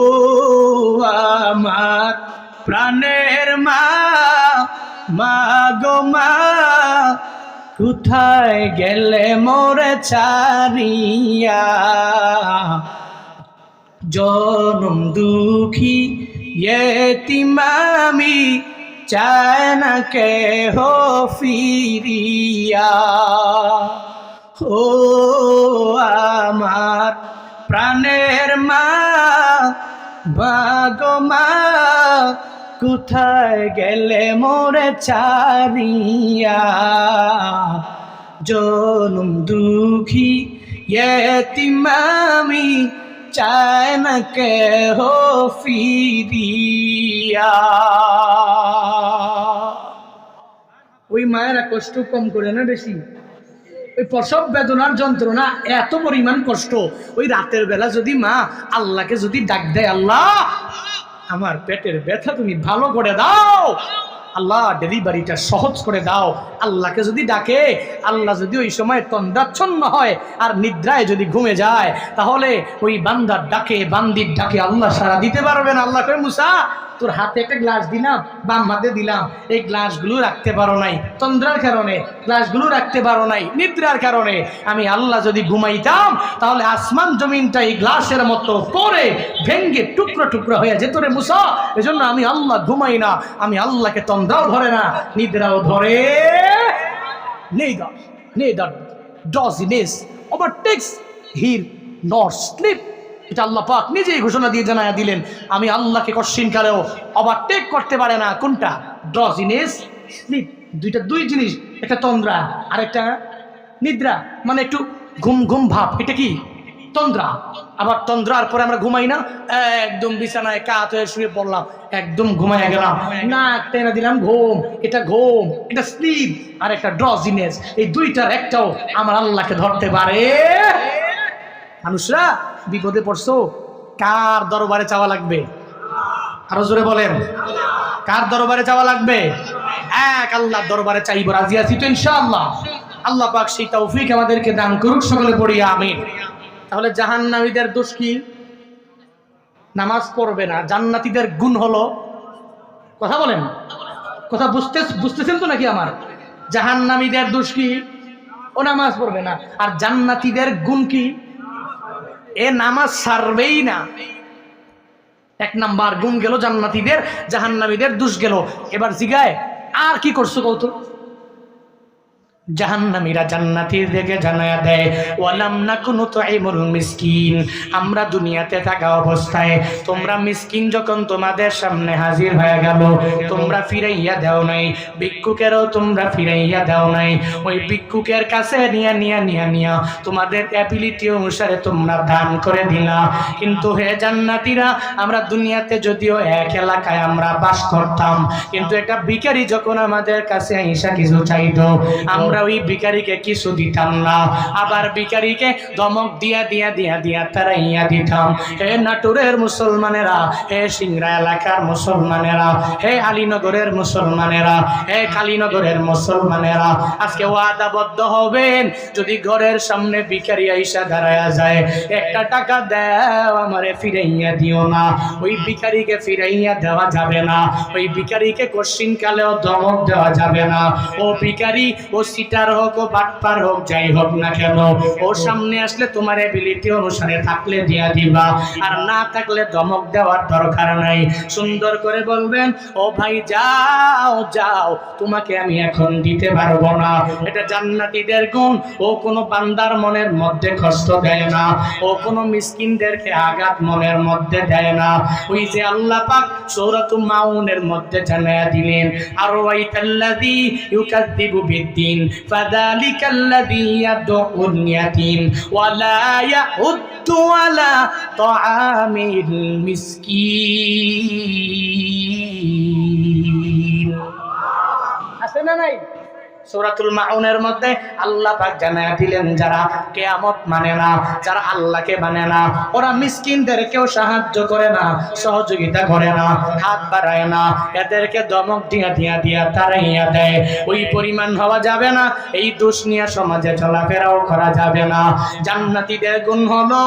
আমার প্রাণের মা, মা গো মা, কোথায় গেলে মোরে ছাড়িয়া, জনম দুঃখী এতিম আমি, চায় না কেহ ফিরিয়া, ও আমার প্রাণের মা, মা গো মা, কোথায় গেলে মোরে ছাড়িয়া, জনম দুঃখী এতিম আমি, চায় না কেহ ফিরিয়া। ওই মায়েরা কষ্ট কম করে না বেশি? ওই প্রসব বেদনার যন্ত্রণা এত পরিমাণ কষ্ট, ওই রাতের বেলা যদি মা আল্লাহকে যদি ডাক দেয়, আল্লাহ আমার পেটের ব্যথা তুমি ভালো করে দাও, আল্লাহ ডেলিভারিটা সহজ করে দাও, আল্লাহকে যদি ডাকে, আল্লাহ যদি ওই সময় তন্দ্রাচ্ছন্ন হয় আর নিদ্রায় যদি ঘুমে যায়, তাহলে ওই বান্দার ডাকে, বান্দির ডাকে আল্লাহ সাড়া দিতে পারবেন। আল্লাহ কয়, মুসা তোর হাতে একটা গ্লাস দিলাম, বাম হাতে দিলাম, এই গ্লাসগুলো রাখতে পারো নাই তন্দ্রার কারণে, গ্লাসগুলো রাখতে পারো নাই নিদ্রার কারণে, আমি আল্লাহ যদি ঘুমাইতাম তাহলে আসমান জমিনটা এই গ্লাসের মতো করে ভেঙ্গে টুকরো টুকরো হয়ে যেত রে মুসা। এজন্য আমি আল্লাহ ঘুমাই না, আমি আল্লাহকে তন্দ্রাও ধরে না, নিদ্রাও ধরে। Neither dizziness overtakes him nor sleep. এটা আল্লাহ পাক নিজেই ঘোষণা দিয়ে জানায়া দিলেন, আমি আল্লাহকে কশ্চিনকালেও ওভারটেক করতে পারে না। কোনটা? ড্রজিনেস, স্লিপ। দুই জিনিস, একটা তন্দ্রা আর একটা নিদ্রা, মানে একটু ঘুম ঘুম ভাব, এটা কি তন্দ্রা। আবার তন্দ্রার পরে আমরা ঘুমাই না, একদম বিছানায় কাত হয়ে শুয়ে পড়লাম, একদম ঘুমাইয়া গেলাম, নাক টেনে দিলাম, ঘুম। এটা ঘুম, এটা স্লিপ। আর একটা ড্রজিনেস, এই দুইটার একটাও আমার আল্লাহকে ধরতে পারে। মানুষরা বিপদে পড়ছো, কার দরবারে চাওয়া লাগবে? আরো জোরে বলেন, কার দরবারে চাওয়া লাগবে? এক আল্লাহর দরবারে চাইব। রাজি আছি তো ইনশাআল্লাহ? আল্লাহ পাক সেই তৌফিক আমাদেরকে দান করুক, সকলে পড়ি আমিন। তাহলে জাহান্নামীদের দোষ কি? নামাজ পড়বে না। জান্নাতীদের গুণ হলো, কথা বলেন, কথা বুঝতেছেন তো নাকি আমার? জাহান্নামীদের দোষ কি? ও নামাজ পড়বে না। আর জান্নাতীদের গুণ কি? এ নামাজ ছাড়বেই না। এক নাম্বার গুণ গেল জান্নাতীদের, জাহান্নামীদের দোষ গেল। এবার জিগায় আর কি করছো কৌতো? জাহান্নামীরা জান্নাতীদেরকে জানায়া দেয়, ওয়ালাম নাকুনু তুইমুল মিসকিন, আমরা দুনিয়াতে থাকা অবস্থায় তোমরা মিসকিন যখন তোমাদের সামনে হাজির হয়ে গেল, তোমরা ফিরাইয়া দাও নাই, ভিক্ষুকেরও তোমরা ফিরাইয়া দাও নাই। ওই ভিক্ষুকের কাছে নিয়া তোমাদের অ্যাবিলিটি অনুসারে তোমরা দান করে দিলা। কিন্তু হে জান্নাতীরা, আমরা দুনিয়াতে যদিও এক এলাকায় আমরা বাস করতাম, কিন্তু একটা ভিখারি যখন আমাদের কাছে আইসা কিছু চাইতো, আমরা আমরা ওই ভিখারিকে কিছু দিতাম না, আবার ভিখারিকে ধমক দিয়া দিয়া দিয়া দিয়া তারাইয়া দিতাম। হে নাটোরের মুসলমানেরা, হে সিংড়া এলাকার মুসলমানেরা, হে আলীনগরের মুসলমানেরা, হে কালীনগরের মুসলমানেরা, আজকে ওয়াদাবদ্ধ হবেন, যদি ঘরের সামনে ভিখারি আইসা দাঁড়ায়া যায়, একটা টাকা দাও আমারে ফিরাইয়া দিও না। ওই ভিখারিকে ফিরাইয়া দেওয়া যাবে না, ওই ভিখারিকে কোশ্চিন কালেও ধমক দেওয়া যাবে না। ও ভিখারি, ও সিটার হোক, ও বাটপার হোক, যাই হোক না কেন, ও সামনে আসলে তোমার এবিলিটি অনুসারে থাকলে দিয়া দিবা, আর না থাকলে ধমক দেওয়ার দরকার নাই। সুন্দর করে বলবেন, ও ভাই যাও যাও, তোমাকে আমি এখন দিতে পারবো না। এটা জান্নাতীদের গুণ। ও কোনো বান্দার মনের মধ্যে কষ্ট দেয় না, ও কোনো মিসকিনদেরকে আঘাত মনের মধ্যে দেয় না। ওই যে আল্লাহ পাক সূরাতুল মাউনের মধ্যে জানায়া দিলেন, আরওয়াইতাল্লাযী ইউকাযযিবু বিদ্দিন ফাযালিকাল্লাযী ইয়াদউল ইয়াতীম ওয়া লা ইয়াহুদ্দু আলা তাআমিল মিসকিন। আছে না নাই? সূরাতুল মাউনের মধ্যে আল্লাহ পাক জানায়া দিলেন, যারা কিয়ামত মানে না, যারা আল্লাহকে মানে না, ওরা মিসকিনদেরকেও সাহায্য করে না, সহযোগিতা করে না, হাত বাড়ায় না, এদেরকে ধমক দিয়া দিয়া দিয়া তাড়াইয়া দেয়। ওই পরিমাণ হওয়া যাবে না, এই দোষ নিয়ে সমাজে চলাফেরাও করা যাবে না। জান্নাতীদের গুণ হলো,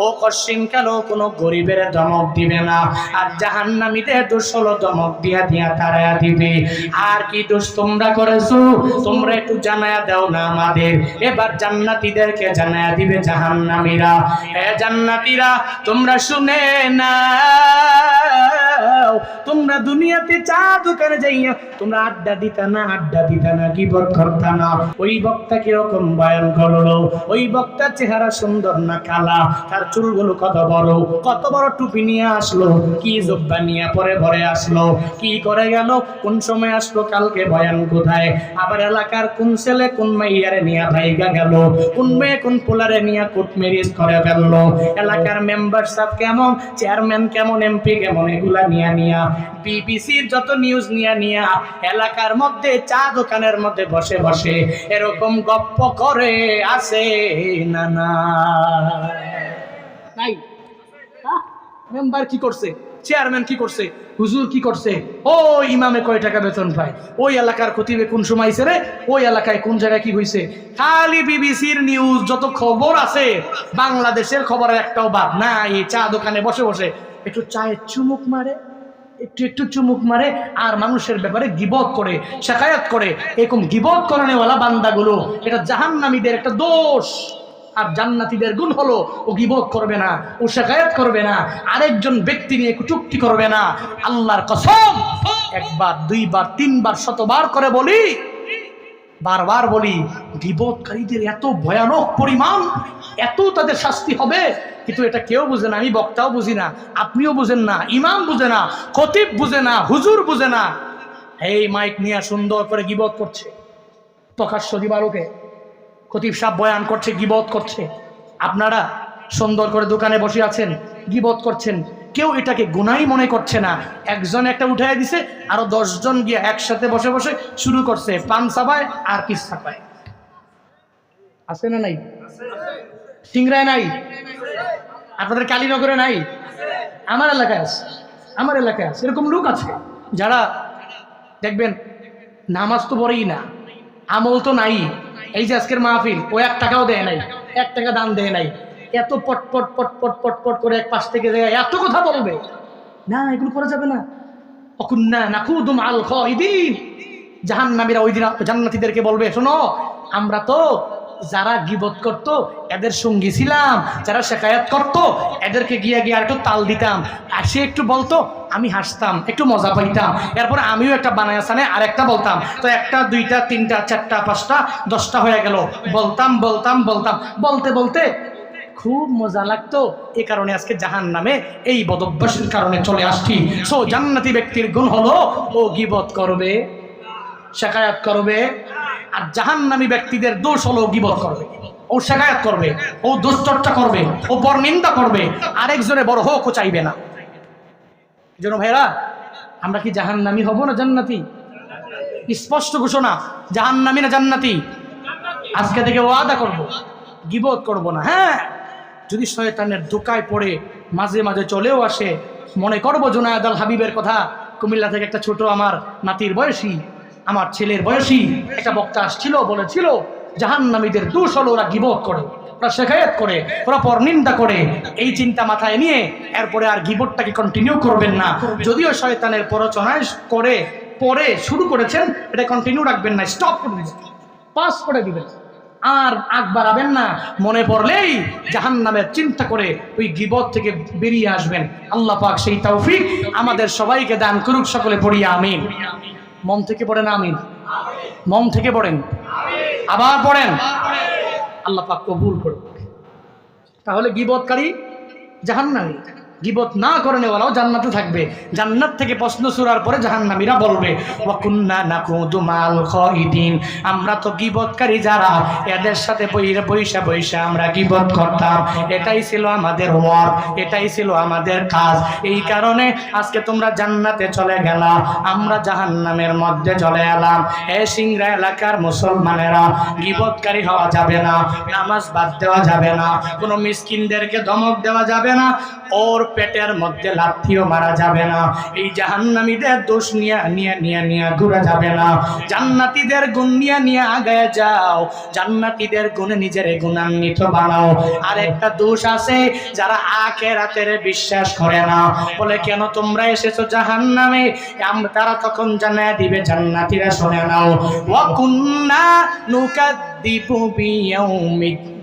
ও কশিনকালেও কোনো গরিবের ধমক দিবে না, আর জাহান্নামীদের দোষ হলো ধমক দিয়া দিয়া তাড়াইয়া দিবে। আর কি দোষ তোমরা করেছো? তোমরা একটু জানায়া দাও না আমাদের। এবার জান্নাতীদেরকে জানায়া দিবে জাহান্নামীরা। হে জান্নাতীরা, তোমরা শুনে না, তোমরা দুনিয়াতে চা দোকানে যাইয়া তোমরা আড্ডা দিতা না, গীবত করতা না। ওই বক্তা কিরকম বয়ান করলো, ওই বক্তার চেহারা সুন্দর না কালা, তার চুলগুলো কত বড় টুপি নিয়ে আসলো, কি জব্বা নিয়ে পরে ভরে আসলো, কি করে গেল, কোন সময় আসলো, কালকে বয়ান কোথায়, আবার এলাকার কোন ছেলে কোন মাইয়ারে নিয়ে ভাইগা গেল, কোন মেয়ে কোন পোলারে নিয়ে কোর্ট ম্যারেজ করে ফেললো, এলাকার মেম্বার সাহেব কেমন, চেয়ারম্যান কেমন, এমপি কেমন, এগুলা নিয়া বিবিসির যত নিউজ নিয়া এলাকার মধ্যে চা দোকানের মধ্যে বসে বসে এরকম গপ্প করে আছে না না নাই? মেম্বার কি করছে, চেয়ারম্যান কি করছে, হুজুর কি করছে, ও ইমামে কয় টাকা বেতন পায়, ওই এলাকার খতিবে কোন সময় আইছে রে, ওই এলাকায় কোন জায়গায় কি হইছে, খালি বিবিসির নিউজ যত খবর আছে বাংলাদেশের খবরের একটাও বাদ না। এই চা দোকানে বসে বসে একটু চায়ের চুমুক মারে, একটু চুমুক মারে, আর মানুষের ব্যাপারে গিবত করে, শিকায়াত করে। এরকম গিবত করানোওয়ালা বান্দাগুলো, এটা জাহান্নামীদের একটা দোষ। আর জান্নাতীদের গুণ হলো, ও গিবত করবে না, ও শিকায়াত করবে না, আরেকজন ব্যক্তি নিয়ে কটূক্তি করবে না। আল্লাহর কসম, একবার, দুইবার, তিনবার, শতবার করে বলি, বারবার বলি, গীবতকারীদের এত ভয়ানক পরিমাণ, এত তাদের শাস্তি হবে, কিন্তু এটা কেউ বুঝে না। আমি বক্তাও বুঝি না, আপনিও বুঝেন না, ইমাম বুঝে না, খতিব বুঝে না, হুজুর বুঝে না। এই মাইক নিয়ে সুন্দর করে গীবত করছে, প্রকাশ্য দিবালোকে খতিব সাহেব বয়ান করছে, গীবত করছে, আপনারা সুন্দর করে দোকানে বসে আছেন, গীবত করছেন, কেউ এটাকে গুনাই মনে করছে না। একজন একটা উঠাই দিছে, আরো 10 জন গিয়ে একসাথে বসে বসে শুরু করছে, পান চাপায় আর পিস চাপায়। আছে না নাই? সিংড়ায় নাই? আপনাদের কালীনগরে নাই? আমার এলাকায় আছে, আমার এলাকায় আছে। এরকম লোক আছে যারা দেখবেন নামাজ তো পড়েই না, আমল তো নাই। এই যে আজকের মাহফিল, ও 1 টাকাও দেয় নাই, 1 টাকা দান দেয় নাই, এত পট পট পট পট পট পট করে এক পাশ থেকে যায়, এত কথা বলবে না, এগুলো করা যাবে না। অকুন্না নাকুদু মাল খাইদিন, জাহান্নামীরা ওই দিন জান্নাতীদেরকে বলবে, শোনো, আমরা তো যারা গীবত করতো এদের সঙ্গী ছিলাম, যারা শিকায়াত করতো এদেরকে গিয়ে গিয়ে আর একটু তাল দিতাম, আর সে একটু বলতো, আমি হাসতাম, একটু মজা পাইতাম, এরপরে আমিও একটা বানায় আসানে আর একটা বলতাম, তো 1টা 2টা 3টা 4টা 5টা 10টা হয়ে গেল, বলতাম বলতাম বলতাম, বলতে বলতে খুব মজা লাগতো। এ কারণে আজকে জাহান্নামে এই বদভ্যাসের কারণে চলে আসছি। সো জান্নাতি ব্যক্তির গুণ হলো, ও গীবত করবে, শিকায়াত করবে, আর জাহান্নামী ব্যক্তিদের দোষ হলো গীবত করবে, ও শিকায়াত করবে, ও দুশ্চর্চা করবে, ও পরনিন্দা করবে, আরেকজনে বড় হোক ও চাইবে না। এজন্য ভাইরা, আমরা কি জাহান্নামী হব না জান্নাতি? স্পষ্ট ঘোষণা, জাহান্নামী না জান্নাতি? আজকে থেকে ওয়াদা করব, গীবত করব না। হ্যাঁ, যদি শয়তানের ধোঁকায় পড়ে মাঝে মাঝে চলেও আসে, মনে করবো জুনায়েদ আল হাবিবের কথা। কুমিল্লা থেকে একটা ছোট আমার নাতির বয়সী, আমার ছেলের বয়সী একটা বক্তা আসছিল, বলেছিল জাহান্নামীদের দোষ হলো ওরা গীবত করে, ওরা শেখায়ত করে, ওরা পরনিন্দা করে। এই চিন্তা মাথায় নিয়ে এরপরে আর গীবতটাকে কন্টিনিউ করবেন না। যদিও শয়তানের প্ররোচনায় করে পরে শুরু করেছেন, এটা কন্টিনিউ রাখবেন না, স্টপ করে দিবেন, পাস করে দিবেন, আর আগ বাড়াবেন না। মনে পড়লেই জাহান্নামের চিন্তা করে ওই গীবত থেকে বেরিয়ে আসবেন। আল্লাহ পাক সেই তৌফিক আমাদের সবাইকে দান করুক। সকলে পড়ি আমিন। মন থেকে পড়েন আমিন, মন থেকে পড়েন, আবার পড়েন, আল্লাহ পাক কবুল করুক। তাহলে গীবতকারী জাহান্নামী, গীবত না করে নেওয়ালাও জান্নাতে থাকবে। জান্নাত থেকে প্রশ্ন শুনার পরে জাহান্নামীরা বলবে ওয়াকুন্না নাকুদু মাল খাইদিন, আমরা তো গীবতকারী যারা, এদের সাথে বৈশা বৈশা আমরা গীবত করতাম, এটাই ছিল আমাদের ওয়ার্ক, এটাই ছিল আমাদের কাজ। এই কারণে আজকে তোমরা জান্নাতে চলে গেলা, আমরা জাহান্নামের মধ্যে চলে এলাম। এ সিংড়া এলাকার মুসলমানেরা, গীবতকারী হওয়া যাবে না, নামাজ বাদ দেওয়া যাবে না, কোনো মিসকিনদেরকে ধমক দেওয়া যাবে না, ওর পেটের মধ্যে লাথিও মারা যাবে না। এই জাহান্নামীদের দোষ নিয়ে ঘুরা যাবে না। জান্নাতীদের গুণ নিয়ে আগায় যাও, জান্নাতীদের গুণে নিজের গুণান্বিত বানাও। আর একটা দোষ আছে, যারা আখিরাতের বিশ্বাস করে না, বলে কেন তোমরা এসেছো জাহান্নামে, তারা তখন জানায় দিবে জান্নাতীরা, শুনে নাও, ওয়া কুন্না নুকাদ্দিবু বিয়াউমিদ্দিন।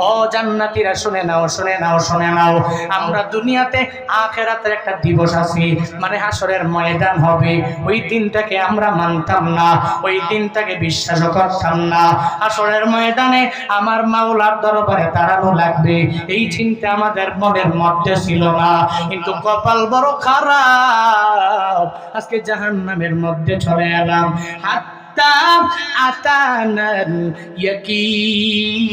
ও জান্নাতীরা শুনে নাও, শুনে নাও, শুনে নাও, আমরা দুনিয়াতে আখিরাতের একটা দিবস আছে, মানে হাসরের ময়দান হবে, ওই দিনটাকে আমরা মানতাম না, ওই দিনটাকে বিশ্বাস করতাম না। হাসরের ময়দানে আমার মাওলার দরবারে দাঁড়ানো লাগবে, এই চিন্তা আমাদের মনের মধ্যে ছিল না। কিন্তু কপাল বড় খারাপ, আজকে জাহান্নামের মধ্যে চলে এলাম। হাত্তা আতানাল ইয়াকিন,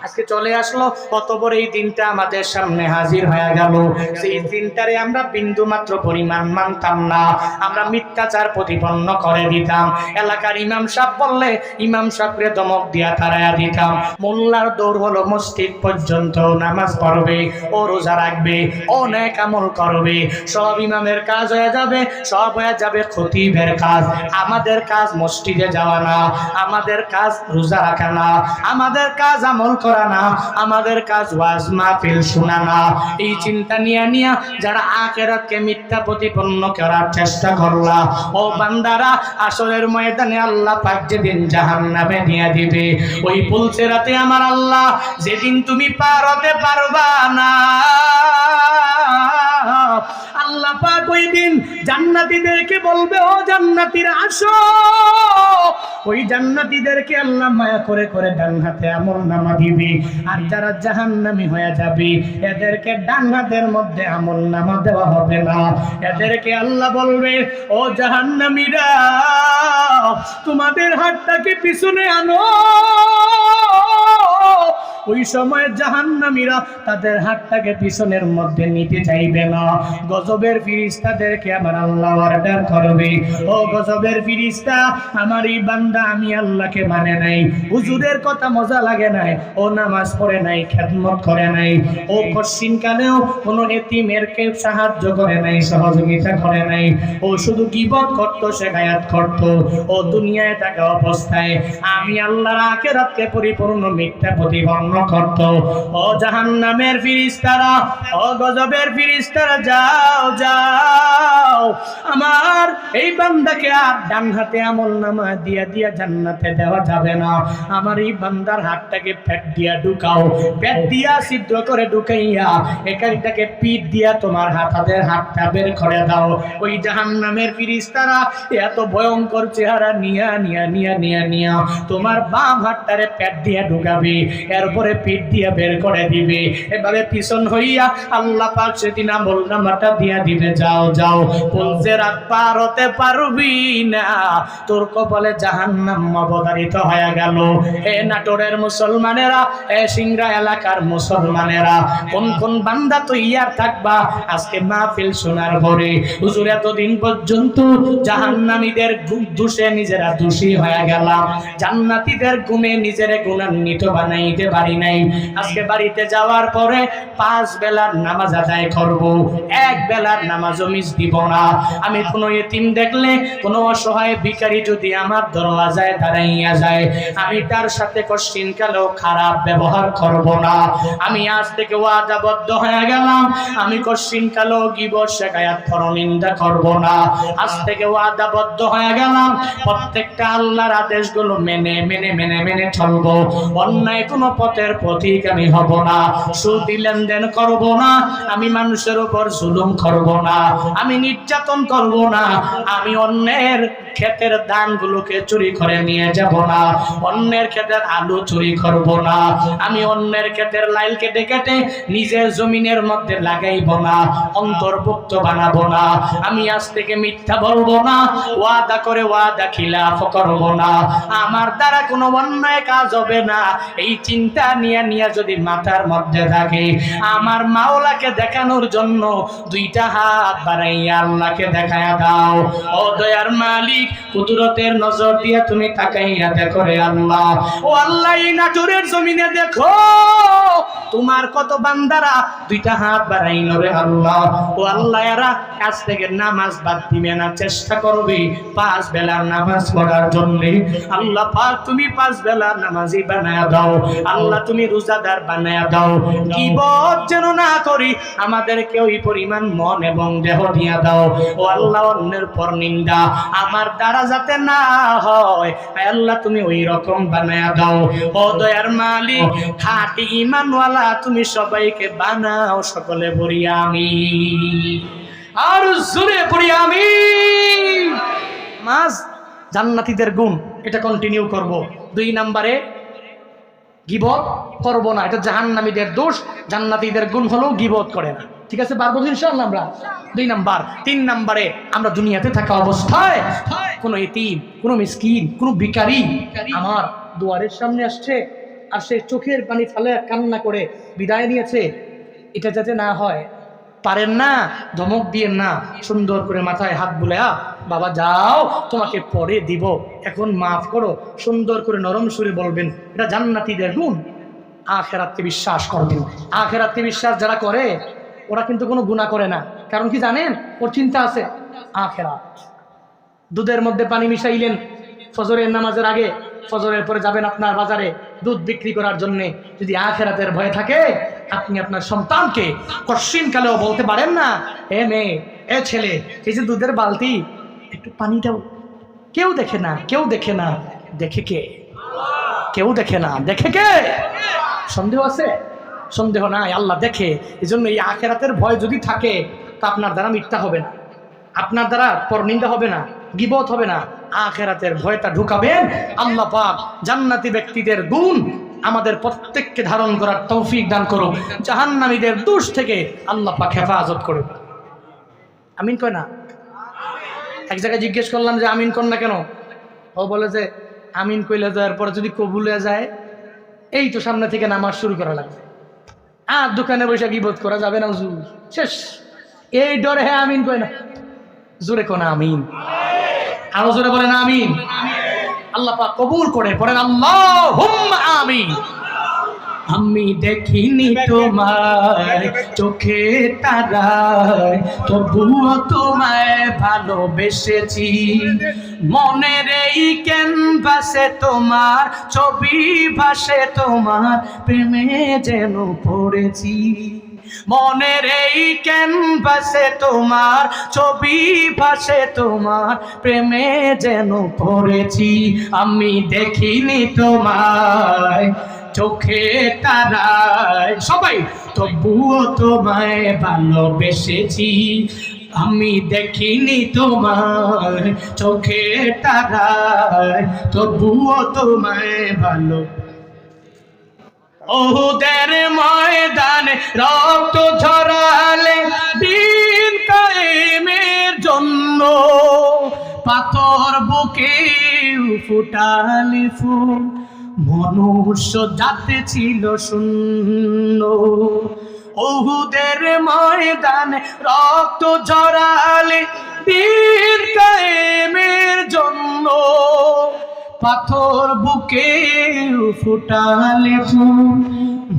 আজকে চলে আসলো, কত বড় এই দিনটা আমাদের সামনে হাজির হয়ে গেল। সেই দিনটারে আমরা বিন্দু মাত্র পরিমাণ মানতাম না, আমরা মিথ্যাচার প্রতিপন্ন করে দিতাম। এলাকার ইমাম সাহেব বললে ইমাম সাহেবকে ধমক দিয়া তাড়াইয়া দিতাম। মোল্লার দৌড় হলো মসজিদ পর্যন্ত, নামাজ পড়বে, ও রোজা রাখবে, ও নেক আমল করবে, সব ইমামের কাজ হয়ে যাবে, সব হয়ে যাবে খতিবের কাজ। আমাদের কাজ মসজিদে যাওয়া না, আমাদের কাজ রোজা রাখা না, আমাদের কাজ আমল করা না, আমাদের কাজ ওয়াজ মাহফিল শোনা না। এই চিন্তা নিয়ে যারা আখিরাতকে মিথ্যা প্রতিপন্ন করার চেষ্টা করলা, ও বান্দারা, আসরের ময়দানে আল্লাহ পাক যেদিন জাহান্নামে নিয়ে দিবে, ওই পুলসিরাতে আমার আল্লাহ যেদিন তুমি পার হতে পারবা না, আল্লাহ পাক ওই দিন জান্নাতীদেরকে বলবে, ও জান্নাতীরা আসো। ওই জান্নাতীদেরকে আল্লাহ মায়া করে করে ডান হাতে আমলনামা দিবে, আর যারা জাহান্নামী হয়ে যাবে এদেরকে ডান হাতের মধ্যে আমলনামা দেওয়া হবে না। এদেরকে আল্লাহ বলবে, ও জাহান্নামীরা, তোমাদের হাতটাকে পিছনে আনো। ওই সময় জাহান্নামীরা তাদের হাতটাকে পিছনের মধ্যে নিতে চাইবে না। গজবের ফেরেশতাদেরকে আমার আল্লাহ অর্ডার করবে, ও গজবের ফেরেশতা, আমার এই বান্দা আমি আল্লাহকে মানে নাই, হুজুরের কথা মজা লাগে নাই, ও নামাজ পড়ে নাই, খেদমত করে নাই, ও কশিন কালেও কোনো এতিমেরকে সাহায্য করে নাই, সহযোগিতা করে নাই, ও শুধু গীবত করত, শেখায়াত করত, ও দুনিয়ায় থাকা অবস্থায় আমি আল্লাহর আখিরাতকে পরিপূর্ণ মিথ্যা প্রতিপন্ন করত। ও জাহান্নামের ফেরেশতারা, ও গজবের ফেরেশতারা, যাও যাও, আমার এই বান্দাকে আর ডান হাতে আমলনামা দিয়া দিয়া জান্নাতে দেওয়া যাবে না। আমার এই বান্দার হাতটাকে পেট দিয়া ঢুকাও, পেট দিয়া ছিদ্র করে ঢুকাইয়া একারিটাকে পিঠ দিয়া তোমার হাতের হাতটা বের করে দাও। ওই জাহান্নামের ফেরেশতারা এত ভয়ঙ্কর চেহারা নিয়া নিয়া নিয়া নিয়া নিয়া তোমার বাম হাতটারে পেট দিয়া ঢুকাবে, এরপরে পিঠ দিয়া বের করে দিবে। এভাবে পিছন হইয়া আল্লাহ পাক সেদিন আমলনামাটা দিয়া দিবে, যাও যাও, পুলসিরাত পার হতে বাঁচাতে পারবি না, তোর কপালে জাহান্নাম অবধারিত হয়ে গেল। হে নাটোরের মুসলমানেরা, হে সিংড়া এলাকার মুসলমানেরা, কোন কোন বান্দা তো ইয়ার থাকবা আজকে মাহফিল শোনার পরে, হুজুর এতদিন পর্যন্ত জাহান্নামীদের দোষে নিজেরা দোষী হয়ে গেলাম, জান্নাতীদের গুণে নিজেরে গুণান্বিত বানাইতে পারি নাই। আজকে বাড়িতে যাওয়ার পরে 5 বেলার নামাজ আদায় করব, 1 বেলার নামাজও মিস দিব না। আমি কোনো এতিম দেখলে, কোনো অসহায় ভিখারি যদি আমার দরওয়াজায় দাঁড়াইয়া যায়, আমি তার সাথে কোশ্চিনকালেও খারাপ ব্যবহার করব না। আমি আজ থেকে ওয়াদাবদ্ধ হয়ে গেলাম, আমি কোশ্চিনকালেও গীবত শিকায়াত পরনিন্দা করব না। আজ থেকে ওয়াদাবদ্ধ হয়ে গেলাম, প্রত্যেকটা আল্লাহর আদেশগুলো মেনে মেনে মেনে মেনে চলবো। অন্যায় কোনো পথের পথিক আমি হব না, সুদ লেনদেন করব না, আমি মানুষের উপর জুলুম করব না, আমি নির্যাতন করব না, আমি অন্যের ক্ষেতের ধানগুলোকে চুরি করে নিয়ে যাব না, অন্যের ক্ষেতের আলু চুরি করব না, আমি অন্যের ক্ষেতের লাইল কেটে কেটে নিজের জমিনের মধ্যে লাগাইব না, অন্তর্ভুক্ত বানাবো না। আমি আজ থেকে মিথ্যা বলবো না, ওয়াদা করে ওয়াদা খিলাফ করব না, আমার দ্বারা কোনো অন্যায় কাজ হবে না। এই চিন্তা নিয়ে নিয়ে যদি মাথার মধ্যে থাকে, আমার মাওলাকে দেখানোর জন্য 2টা হাত বাড়াইয়া আল্লাহকে দেখায়া দাও। ও দয়ার মালিক, কুদরতের নজর দিয়ে তুমি তাকাইয়া দেখো রে আল্লাহ। ও আল্লাহ, এই নাটোরের জমিনে দেখো তোমার কত বান্দারা 2টা হাত বাড়াইল রে আল্লাহ। ও আল্লাহ, এরা আজ থেকে নামাজ বাদ দিবে না, চেষ্টা করবে 5 বেলার নামাজ পড়ার জন্য। আল্লাহ পাক, তুমি 5 বেলার নামাজি বানায়া দাও। আল্লাহ, তুমি রোজাদার বানায়া দাও। গীবত যেন না করি, আমাদেরকে ওই পরিমাণ মন এবং দেহ দিয়া দাও। ও আল্লাহ, অন্যের পর নিন্দা আমার দ্বারা যাতে না হয়, আল্লাহ তুমি ওই রকম বানায়া দাও। ও দয়ার মালিক, খাঁটি ঈমানওয়ালা তুমি সবাইকে বানাও। সকলে বলি আমিন, আর জোরে পড়ি আমিন। মাস জান্নাতীদের গুণ, এটা কন্টিনিউ করব। 2 নম্বরে গীবত করব না, এটা জাহান্নামীদের দোষ। জান্নাতীদের গুণ হলো গীবত করে না। ঠিক আছে, পারবো ইনশাআল্লাহ আমরা। 2 নাম্বার। 3 নম্বরে, আমরা দুনিয়াতে থাকা অবস্থায় কোনো এতিম, কোনো মিসকিন, কোনো ভিখারি আমার দুয়ারের সামনে আসছে, আর সে চোখের পানি ফেলে কান্না করে বিদায় নিয়েছে, এটা যাতে না হয়, পারেন না, ধমক দিয়েন না, সুন্দর করে মাথায় হাত বুলে, বাবা যাও, তোমাকে পরে দিব, এখন মাফ করো, সুন্দর করে নরম সুরে বলবেন। এটা জান্নাতীদের গুণ। আখিরাতকে বিশ্বাস করবেন। আখিরাতকে বিশ্বাস যারা করে, ওরা কিন্তু কোনো গুনাহ করে না। কারণ কি জানেন? ওর চিন্তা আছে আখিরাত। দুধের মধ্যে পানি মিশাইলেন ফজরের নামাজের আগে, ফজরের পরে যাবেন আপনার বাজারে দুধ বিক্রি করার জন্য। যদি আখিরাতের ভয় থাকে, আপনি আপনার সন্তানকে কশ্চিনকালেও বলতে পারেন না, এ মেয়ে, এ ছেলে, এই যে দুধের বালতি, একটু পানি দাও। কেউ দেখে না, কেউ দেখে না, দেখে কে? কেউ দেখে না, দেখে কে? সন্দেহ আছে? সন্দেহ নাই, আল্লাহ দেখে। এই জন্য এই আখিরাতের ভয় যদি থাকে, তা আপনার দ্বারা মিথ্যা হবে না, আপনার দ্বারা পরনিন্দা হবে না, গীবত হবে না। আখিরাতের ভয়টা ঢুকাবেন। আল্লাহ পাক জান্নাতি ব্যক্তিদের গুণ আমাদের প্রত্যেককে ধারণ করার তৌফিক দান করুক। জাহান্নামীদের দোষ থেকে আল্লাহ পাক হেফাজত করুক। আমিন কয় না? এক জায়গায় জিজ্ঞেস করলাম যে আমিন কর না কেন? ও বলে যে আমিন কইলে তো এরপরে যদি কবুল হয়ে যায়, এই তো সামনে থেকে নামাজ শুরু করা লাগবে, আর দোকানে বসে গীবত করা যাবে না, হুজুর শেষ। এই ডরে হ্যাঁ আমিন কয় না। জোরে কোন আমিন, আরো জোরে বলেন আমিন। আল্লাহ পাক কবুল করে, পড়েন আল্লাহুম্মা আমিন। আমি দেখিনি তোমায় চোখে তারায়, তবুও তোমায় ভালোবেসেছি। মনের এই ক্যানভাসে তোমার ছবি ভাসে, তোমার প্রেমে যেন পড়েছি। মনের এই ক্যানভাসে তোমার ছবি ভাসে, তোমার প্রেমে যেন পড়েছি। আমি দেখিনি তোমায় চোখে তারায়, সবাই, তবুও তোমায় ভালোবেসেছি। আমি দেখিনি তোমায় চোখে তারায়, তবুও তোমায় ভালো। ওহুদের ময়দানে রক্ত ঝরালে দিন কায়েমের জন্য, পাথর বুকে ফুটালি ফুল, মনুষ্য জাতি ছিল শূন্য। উহুদের ময়দানে রক্ত ঝরালে দিন কায়েমের জন্য, পাথর বুকে ফুটালে ফুল,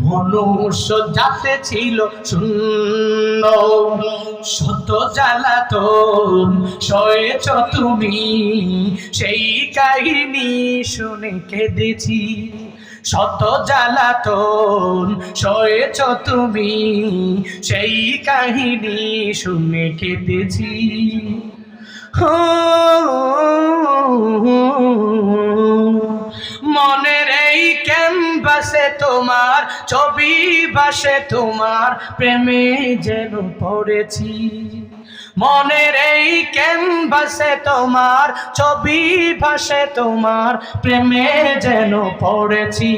মনুষ্য জাতি ছিল শূন্য। শত জ্বালাতন সয়েছ তুমি, সেই কাহিনী শুনে কেঁদেছি। শত জ্বালাতন সয়েছ তুমি, সেই কাহিনী শুনে কেঁদেছি। মনের এই ক্যানভাসে তোমার ছবি ভাসে, তোমার প্রেমে যেন পড়েছি। মনের এই ক্যানভাসে তোমার ছবি ভাসে, তোমার প্রেমে যেন পড়েছি।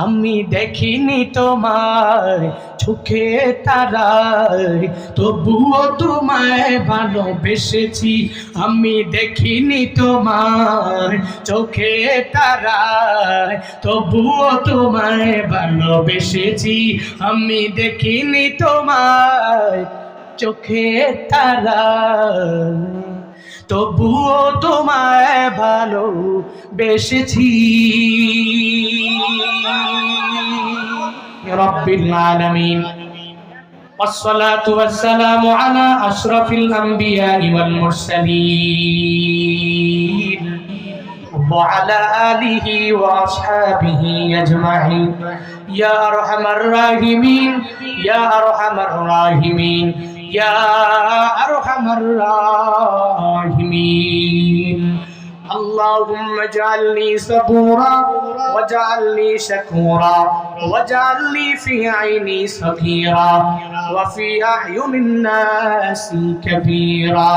আমি দেখিনি তোমায় চোখে তারায়, তবুও তোমায় ভালোবেসেছি। আমি দেখিনি তোমায় চোখে তারায়, তবুও তোমায় ভালোবেসেছি। আমি দেখিনি তোমায় চোখে তারায়, তবুও তোমায় ভালোবেসেছি। রব্বিল আলামিন والصلاة والسلام على أشرف الأنبياء والمرسلين وعلى آله وأصحابه أجمعين يا أرحم الراحمين يا أرحم الراحمين يا أرحم الراحمين اللهم اجعلني صبورا واجعلني شكورا واجعلني في عيني صغيرا وفي أعين الناس كبيرا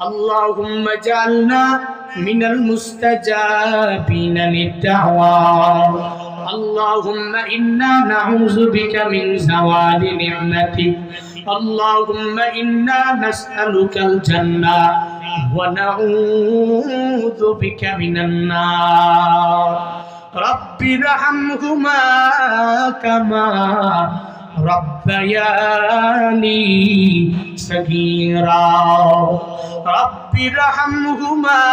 اللهم اجعلنا من المستجابين للدعوات اللهم إنا نعوذ بك من زوال نعمتك اللهم إنا نسألك الجنة ونعوذ بك من النار رب ارحمهما كما ربياني صغيرا رب ارحمهما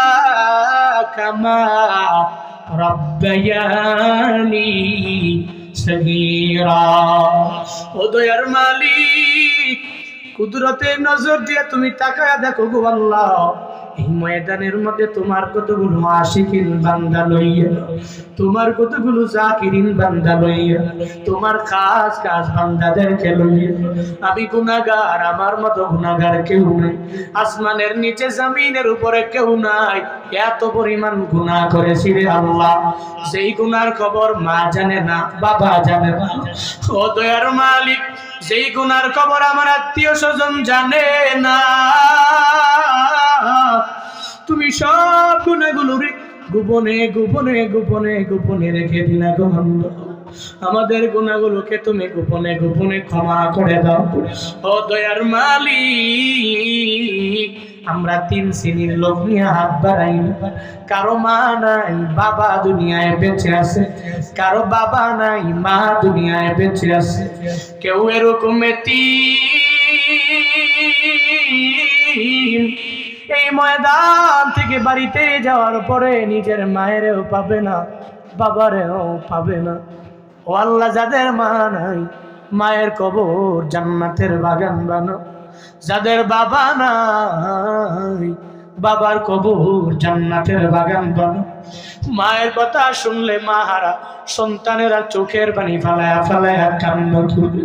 كما ربياني صغيرا ও দয়ার মালিক কুদরতের নজর দিয়ে তুমি তাকায়া দেখো গো আল্লাহ, এই ময়দানের মধ্যে তোমার কতগুলো আশিকিন বান্দা লইয়া, তোমার কতগুলো জাকিরিন বান্দা লইয়া, তোমার খাস খাস বান্দাদেরকে লইয়া। আমি গুনাহগার, আমার মতো গুনাহগার কেউ নাই, আসমানের নিচে জমিনের উপরে কেউ নাই। এত পরিমাণ গুনাহ করেছি রে আল্লাহ, যেই গুনার খবর মা জানে না, বাবা জানে না। ও দয়ার মালিক, যেই গুনার খবর আমার আত্মীয় স্বজন জানে না, তুমি সব গুনাহগুলো গোপনে গোপনে গোপনে গোপনে রেখে দিলা গো আল্লাহ। আমাদের গুনাহগুলোকে তুমি গোপনে গোপনে ক্ষমা করে দাও। ও দয়ার মালিক, আমরা তিন শ্রেণীর লোক নিয়ে হাত বাড়াই না। কারো মা নাই, বাবা দুনিয়ায় বেঁচে আছে, কারো বাবা নাই, মা দুনিয়ায় বেঁচে আছে। কেউ এরকম এতিম, এই ময়দান থেকে বাড়িতে যাওয়ার পরে নিজের মায়েরও পাবে না, বাবারেও পাবে না। ও আল্লাহ, যাদের মা নাই, মায়ের কবর জান্নাতের বাগান বানাও। যাদের বাবা নাই, বাবার কবর জান্নাতের বাগান বানাও। মায়ের কথা শুনলে মাহারা সন্তানেরা চোখের পানি ফালায়া ফালায়া কান্না করে।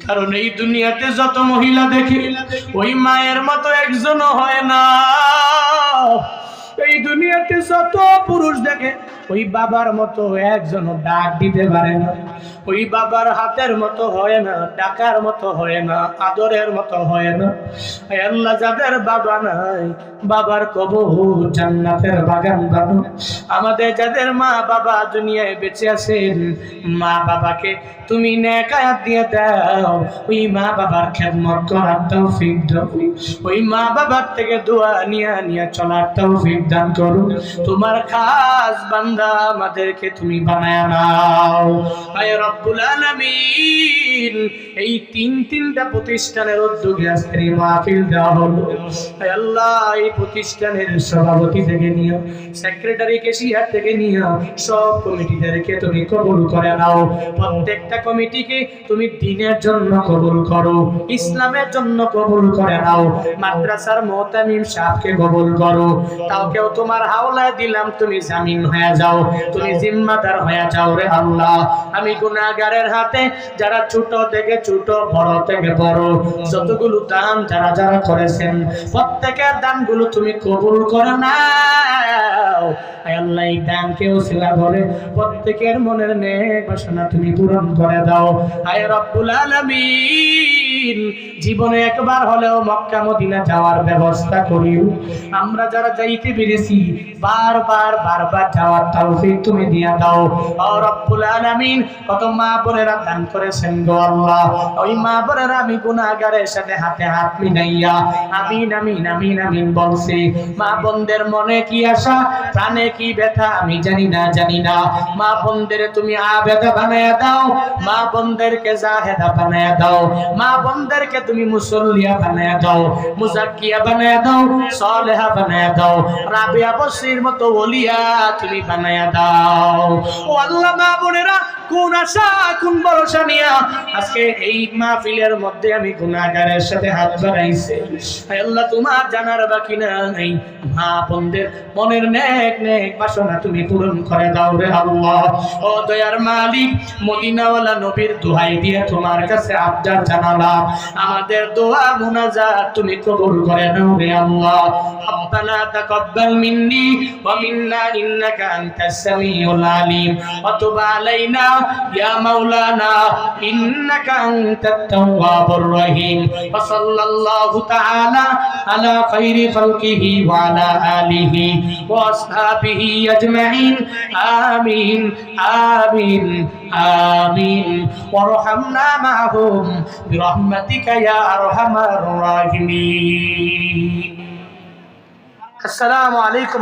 কারণ এই দুনিয়াতে যত মহিলা দেখি, ওই মায়ের মতো একজনও হয় না। এই দুনিয়া দুনিয়াতে যত পুরুষ দেখে ওই বাবার মতো একজন ডাক দিতে পারে না, ওই বাবার হাতের মতো হয় না, ডাকার মতো হয় না, আদরের মতো হয় না। আল্লাহ যাদের বাবা নাই, বাবার কবর জান্নাতের বাগান বানো। আমাদের যাদের মা বাবা দুনিয়ায় বেঁচে আছেন, মা বাবাকে তুমি নেক হায়াত দিয়ে দাও, ওই মা বাবার খেদমত করার তৌফিক দাও, ওই মা বাবার থেকে দোয়া নিয়ে চলার তৌফিক দান করো। তোমার খাস বান্দা আমাদেরকে তুমি বানায় নাও আয় রব্বুল আলামিন। এই তিনটা প্রতিষ্ঠানের উদ্যোগে আজকের এই মাহফিল দেওয়া হলো। আয় আল্লাহ, এই প্রতিষ্ঠানের সভাপতি থেকে নিয়ে সেক্রেটারি কেশিয়ার থেকে নিয়ে সব কমিটিদেরকে তুমি কবুল করে নাও। প্রত্যেকটা কমিটিকে তুমি দ্বীনের জন্য কবুল করো, ইসলামের জন্য কবুল করে নাও। মাদ্রাসার মুতামিম সাহেবকে কবুল করো, তাওকেও তোমার হাওলায় দিলাম, তুমি জামিন হয়ে যাও, তুমি জিম্মাদার হয়ে যাও রে আল্লাহ। আমি গুনাহগারের হাতে যারা ছোট থেকে ছোট, বড় থেকে বড়, যতগুলো দান যারা করেছেন প্রত্যেকের দানগুলো তুমি কবুল করে নাও। আয় আল্লাহ, এই দানকে ওসিলা করে প্রত্যেকের মনের নেক বাসনা তুমি পূরণ করে দাও। আয় রব্বুল আলামিন, জীবনে একবার হলেও মক্কা মদিনা যাওয়ার ব্যবস্থা করিও। আমরা যারা যাইতে পেরেছি বারবার যাওয়ার তৌফিক তুমি দিয়া দাও ও রব্বুল আলামিন। কত মা বোনেরা দান করেছেন গো আল্লাহ, ওই মা বোনেরা আমি গুনাহগারের সাথে হাতে হাত মিলাইয়া আমিন আমিন আমিন আমিন বলছি। মা বোনদের মনে কি আশা, প্রাণে কি ব্যথা আমি জানি না। মা বোনদের তুমি আবেদা বানায়া দাও, মা বোনদেরকে জাহেদা বানায়া দাও, মা বোনদেরকে তুমি মুসল্লিয়া বানায়া দাও, মুজাক্কিয়া বানায়া দাও, সালেহা বানায়া দাও, রাবিয়া বসরির মতো ওলিয়া তুমি বানায়া দাও। ও আল্লাহ, মা বোনেরা কোন আশা কোন ভরসা নিয়া আজকে এই মাহফিলের মধ্যে আমি গুনাহগারের সাথে হাত বাড়াইছি, আল্লাহ তোমার জানার বাকি নাই। মা বোনদের মনের নেক বাসনা তুমি পূরণ করে দাও রে আল্লাহ। ও দয়ার মালিক, মদিনাওয়ালা নবীর দোহাই দিয়ে তোমার কাছে আবদার জানালাম, আমাদের দোয়া মুনাজাত তুমি কবুল করে নাও রে আল্লাহ। রব্বানা তাকাব্বাল মিন্নি ওয়া মিন্না ইন্নাকা আনতাস সামিউল আলিম ওয়া তুব আলাইনা ইয়া মাওলানা ইন্নাকা আনতাত তাওয়াবুর রহিম। ওয়া সাল্লাল্লাহু তাআলা আলা খাইরি খালকিহি ওয়া আলা আলিহি ওয়া আসহাবিহি আজমাইন। আমিন আমিন আমিন। ওয়ারহামনা মা'হুম বিরহমাতিকা ইয়া আরহামার রাহিমিন। আসসালামু আলাইকুম।